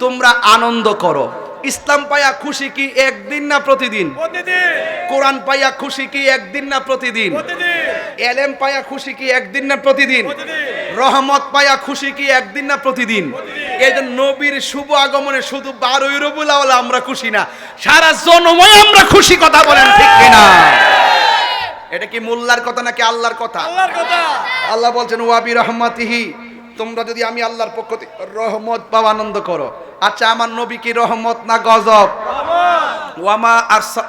তোমরা আনন্দ করো। ইসলাম পাইয়া খুশি কি একদিন না প্রতিদিন? কোরআন পাইয়া খুশি কি একদিন না প্রতিদিন? এলেম পাইয়া খুশি কি একদিন না প্রতিদিন? রহমত পাইয়া খুশি কি একদিন না প্রতিদিন? এই যে নবীর শুভ আগমনে শুধু 12 রবিউল আউয়াল আমরা খুশি না, সারা জন্মই আমরা খুশি। কথা বলেন ঠিক কিনা? এটা কি মোল্লার কথা নাকি আল্লাহর কথা? আল্লাহর কথা। আল্লাহ বলছেন ওয়া বিরহমাতিহি, তোমরা যদি আমি আল্লাহর পক্ষ থেকে রহমত পাও আনন্দ করো। আচ্ছা, আমার নবী কি রহমত না গজব? ওয়ামা আরসা,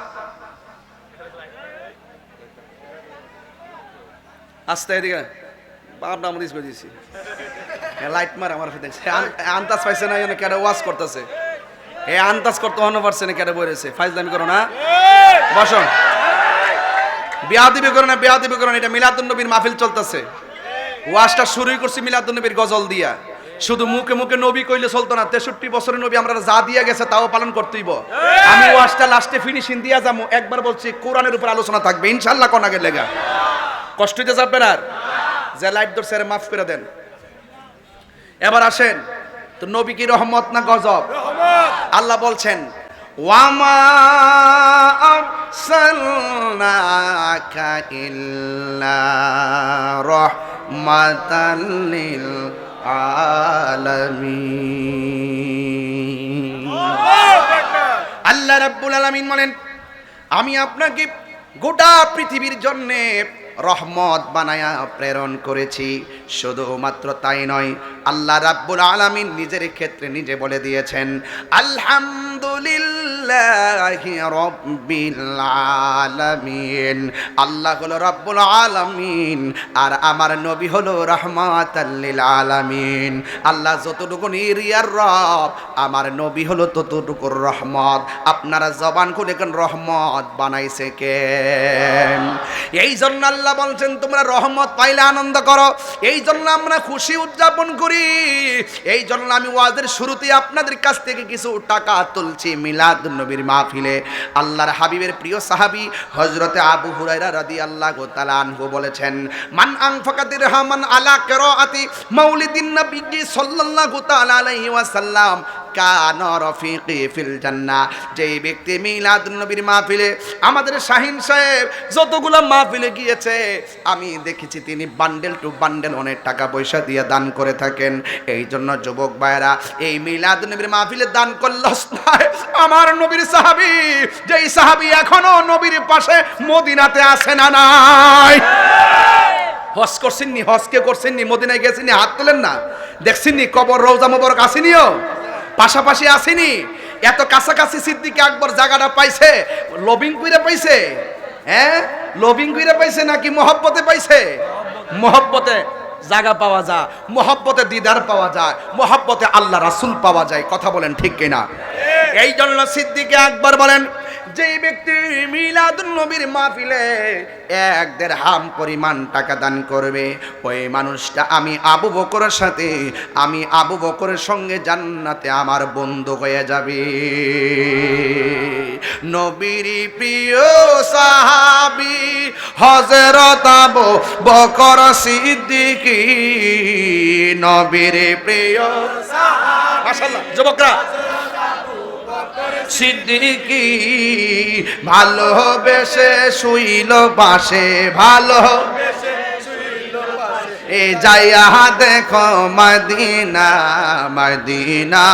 আস্তে এদিকে বাপ নাম রিস করে দিয়েছি, লাইট মার আমার দেখছে আন্তাজ পাইছে না, কেন ওয়াজ করতেছে, এ আন্তাজ করতে হন পারছে না, কেন বলেছে ফাইজলামি করো না, বসো। বিয়াদিবি করো না, বিয়াদিবি করো না। এটা মিলাদুন নবীর মাহফিল চলতেছে, ওয়াজটা শুরুই করছি মিলাদুন নবীর গজল দিয়া। শুধু মুখে মুখে নবী কইলে চলতো না, 63 বছরের নবী আমরা যা দিয়া গেছে তাও পালন করতেইব। আমি ওয়াজটা লাস্টে ফিনিশিং দিয়া যাবো। একবার বলছি কোরআনের উপর আলোচনা থাকবে ইনশাআল্লাহ, কোন আগে লেগা কষ্ট হইতে যাবে না। যে লাইট ধরছে মাফ করে দেন। এবার আসেন তো, নবী কি রহমত না গজব? আল্লাহ বলছেন ওয়ামা আরসালনাকা ইল্লা রাহমাতাল লিল আলামিন। আল্লাহ রাব্বুল আলামিন বলেন, আমি আপনাকে গোটা পৃথিবীর জন্যে রহমত বানায়া প্রেরণ করেছি। শুধুমাত্র তাই নয়, আল্লাহ রাব্বুল আলামিন নিজের ক্ষেত্রে নিজে বলে দিয়েছেন আলহামদুলিল্লাহি রাব্বিল আলামিন। আল্লাহ হলো রাব্বুল আলামিন আর আমার নবী হলো রাহমাতাল লিল আলামিন। আল্লাহ যতটুকু নিরিয়ার রব, আমার নবী হলো ততটুকুর রহমত। আপনারা জবান খুলে কোন রহমত বানাইছে কে? এই জন্য আল্লাহ বলছেন তোমরা রহমত পাইলে আনন্দ করো। এই জন্য আমরা খুশি উদযাপন করি। এই জন্য আমি ওয়াজের শুরুতে আপনাদের কাছ থেকে কিছু টাকা তুলছি মিলাদুন নবীর মাহফিলে। আল্লাহর হাবিবের প্রিয় সাহাবী হযরতে আবু হুরায়রা রাদিয়াল্লাহু তাআলা আনহু বলেছেন, মান আনফাকা দিরহামান আলা কিরাআতি মাউলিদিন নবী সাল্লাল্লাহু তাআলা আলাইহি ওয়াসাল্লাম কানা রফিকি ফিল জান্নাহ। যেই ব্যক্তি মিলাদুন নবীর মাহফিলে, আমাদের শাহিন সাহেব যতগুলো মাহফিলে গিয়েছে আমি দেখেছি তিনি বান্ডেল টু বান্ডেল অনেক টাকা পয়সা দিয়ে দান করে থাকেন। এই জন্য যুবক ভাইরা, এই মিলাদুন নবীর মাহফিলে দান করলে আমার নবীর সাহাবী, যেই সাহাবী এখনো নবীর পাশে মদিনাতে আছে না নাই? হজ করছেননি, হজকে করছেননি, মদিনায় গেছেননি, হাত তোলেন না। দেখছেননি কবর রওজা মোবারক আসেনিও, পাশাপাশি আসেনি। এত কাছাকাছি সিদ্দিক আকবর জায়গাটা পাইছে, লবিং কইরা পাইছে? হ্যাঁ, লবিং কইরা পাইছে নাকি মহব্বতে পাইছে? মহব্বতে জায়গা পাওয়া যায়, মহব্বতে দিদার পাওয়া যায়, মহব্বতে আল্লাহ রাসূল পাওয়া যায়। কথা বলেন ঠিক কিনা? এই জন্য সিদ্দিক আকবর বলেন, যেই ব্যক্তি মিলাদুন নবীর মাহফিলে 1 দিরহাম পরিমাণ টাকা দান করবে, ওই মানুষটা আমি আবু বকরের সাথে, আমি আবু বকরের সঙ্গে জান্নাতে আমার বন্ধু হয়ে যাবে। নবীর প্রিয় সাহাবী হযরত আবু বকর সিদ্দিক, নবীর প্রিয় সাহাবী। মাশাআল্লাহ যুবকরা, সিদ্দিকি ভালোবেসে শুইল পাশে, ভালোবেসে শুইল পাশে, এ যাইয়া দেখো মদিনা মদিনা,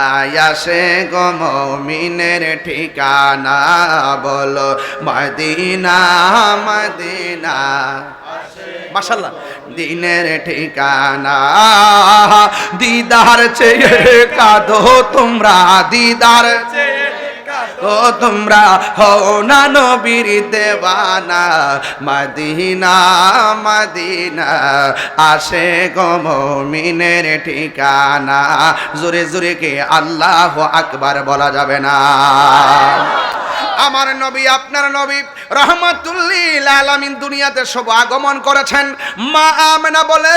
আয়াসে গো মুমিনের ঠিকানা, বলো মদিনা মদিনা। মাশাআল্লাহ, দিনের ঠিকানা। দিদার চেয়ে কাঁদো তোমরা, দিদার চেয়ে কাঁদো তোমরা, হও না নবীর দেওয়ানা, মদিনা মদিনা আসে গো মুমিনের ঠিকানা। জোরে জোরে কে আল্লাহু আকবার বলা যাবে না? আমার নবী আপনার নবী রহমাতুল লিল আলামিন দুনিয়াতে সব আগমন করেছেন। মা আমেনা বলে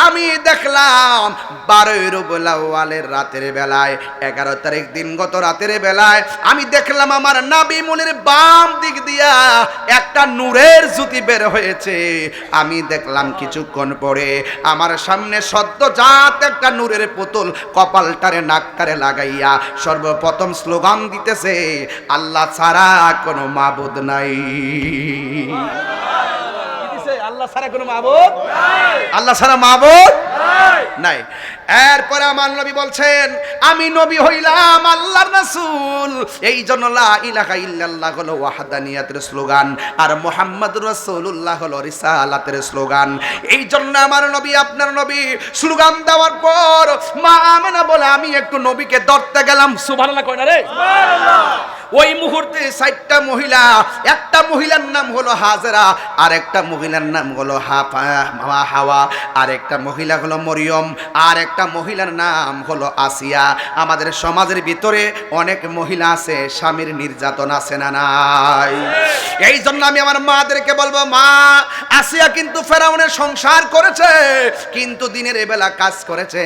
আমি দেখলাম 12 রবিউল আউয়ালের রাতের বেলায় 11 তারিখ দিনগত রাতের বেলায় আমি দেখলাম আমার নবী মুনির বাম দিক দিয়া একটা নূরের জ্যোতি বের হয়েছে। আমি দেখলাম কিছুক্ষণ পরে আমার সামনে সদ্যজাত একটা নূরের পুতুল কপালটারে নাকটারে লাগাইয়া সর্বপ্রথম স্লোগান দিতেছে, আল্লাহ ছাড়া কোনো মাবুদ নাই। আল্লাহ ছাড়া কোনো মাবুদ নাই, আল্লাহ ছাড়া মাবুদ নাই। এরপরে আমার নবী বলছেন আমি নবী হইলাম আল্লাহর রাসূল, এই জন্য লা ইলাহা ইল্লাল্লাহ হলো ওয়াহদানিয়াতের স্লোগান, আর মুহাম্মাদুর রাসূলুল্লাহ হলো রিসালাতের স্লোগান। এই জন্য আমার নবী আপনার নবী স্লোগান দেওয়ার পর মা আমেনা বলে আমি একটু নবীকে ধরতে গেলাম। সুবহানাল্লাহ কয় না রে? সুবহানাল্লাহ। ওই মুহূর্তে 4টা মহিলা, একটা মহিলার নাম হলো হাজেরা, আর একটা মহিলার নাম হলো হাওয়া, আর একটা মহিলা হলো মরিয়ম, আর একটা মহিলার নাম হলো আসিয়া। আমাদের সমাজের ভিতরে অনেক মহিলা আছে, স্বামীর নির্যাতন আছে না নাই? এই জন্য আমি আমার মাদেরকে বলবো, মা আসিয়া কিন্তু ফেরাউনের সংসার করেছে, কিন্তু দিনের বেলা কাজ করেছে,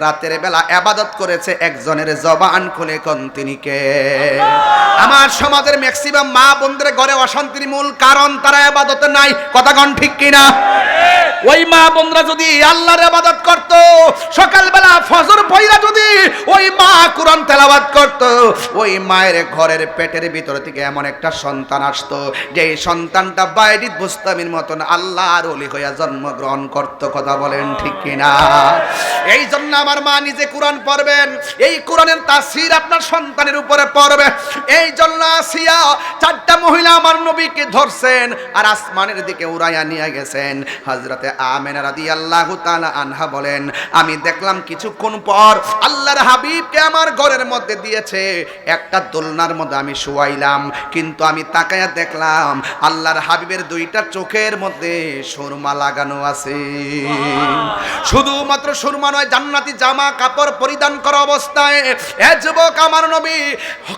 রাতের বেলা ইবাদত করেছে। একজনের জবান খুলে কোন তিনি কে? আমার সমাজের ম্যাক্সিমাম মা বোনদের ঘরে অশান্তির মূল কারণ তারা ইবাদতে নাই। কথা কোন ঠিক কিনা? ওই মা বোনরা যদি আল্লাহর ইবাদত করত, সকালবেলা ফজর পড়া যদি ওই মা কোরআন তেলাওয়াত করত, ওই মায়ের ঘরের পেটের ভিতর থেকে এমন একটা সন্তান আসতো যে সন্তানটা বাইরিত বুস্তামির মতন আল্লাহর ওলি হইয়া জন্মগ্রহণ করত। কথা বলেন ঠিক কিনা? এই জন্য আমার মা নিজে কোরআন পড়বেন, এই কোরআনের তাফসীর আপনার সন্তানের উপরে পড়বে। এই জন্য আসিয়া 4টা মহিলা আমার নবীকে ধরছেন আর আসমানের দিকে উড়াইয়া নিয়ে গেছেন। হযরতে আমেনা রাদিয়াল্লাহু তাআলা আনহা বলেন আমি দেখলাম কিছুক্ষণ পর আল্লাহর হাবিবকে আমার ঘরের মধ্যে দিয়েছে, একটা দোলনার মধ্যে আমি শুয়াইলাম, কিন্তু আমি তাকায়া দেখলাম আল্লাহর হাবিবের 2টা চোখের মধ্যে সুরমা লাগানো আছে। শুধুমাত্র সুরমা নয়, জান্নাতি জামা কাপড় পরিধান করা অবস্থায় এ যুবক আমার নবী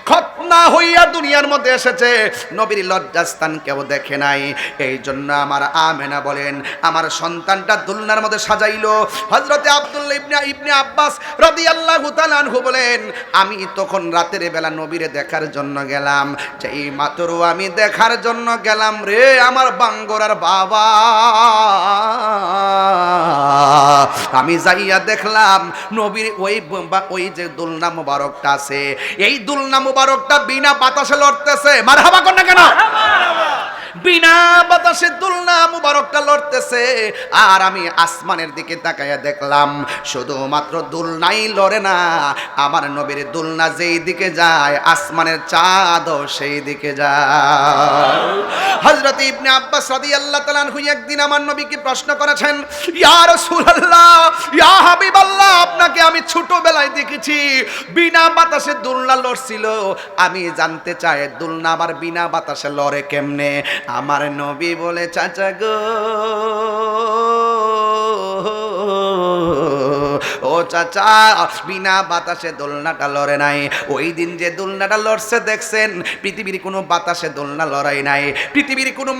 খতনা হইয়া দুনিয়ার মধ্যে এসেছে, নবীর লজ্জাস্থান কেউ দেখে নাই। এই জন্য আমার আমেনা বলেন আমার সন্তানটা দুলনার মধ্যে সাজাইলো। হযরতে আব্দুল্লাহ ইবনে আব্বাস রাদিয়াল্লাহু তাআলা আনহু বলেন আমি তখন রাতের বেলা নবীরে দেখার জন্য গেলাম, যেই মাত্র আমি দেখার জন্য গেলাম রে আমার বাঙ্গরার বাবা, আমি যাইয়া দেখলাম নবীর ওই যে দুলনা মুবারকটা আছে, এই দুলনা মুবারকটা বিনা বাতাসে লড়তেছে। মারহাবা কোন না কেন? বিনা বাতাসে দুলনা মুবারকটা লড়তেছে, আর আমি আসমানের দিকে তাকায়া দেখলাম শুধুমাত্র দুলনাই লড়ে না, আমার নবীর দুলনা যেই দিকে যায় আসমানের চাঁদও সেই দিকে যায়। হযরত ইবনে আব্বাস রাদিয়াল্লাহু তাআলা আনহু একদিন আমার নবীকে প্রশ্ন করেছেন, ইয়া রাসূলুল্লাহ, ইয়া হাবিবাল্লাহ, আপনাকে আমি ছোটবেলায় দেখেছি বিনা বাতাসে দুলনা লড়ছিল, আমি জানতে চাই দুলনা আবার বিনা বাতাসে লড়ে কেমনে? আমার নবী বলে চাচা গো, ও চাচা, বিনা বাতাসে দোলনাটা লড়ে নাই। ওই দিন যে দোলনাটা লড়ছে দেখছেন, পৃথিবীর কোনো বাতাসে দোলনা লড়াই নাই, পৃথিবীর কোনো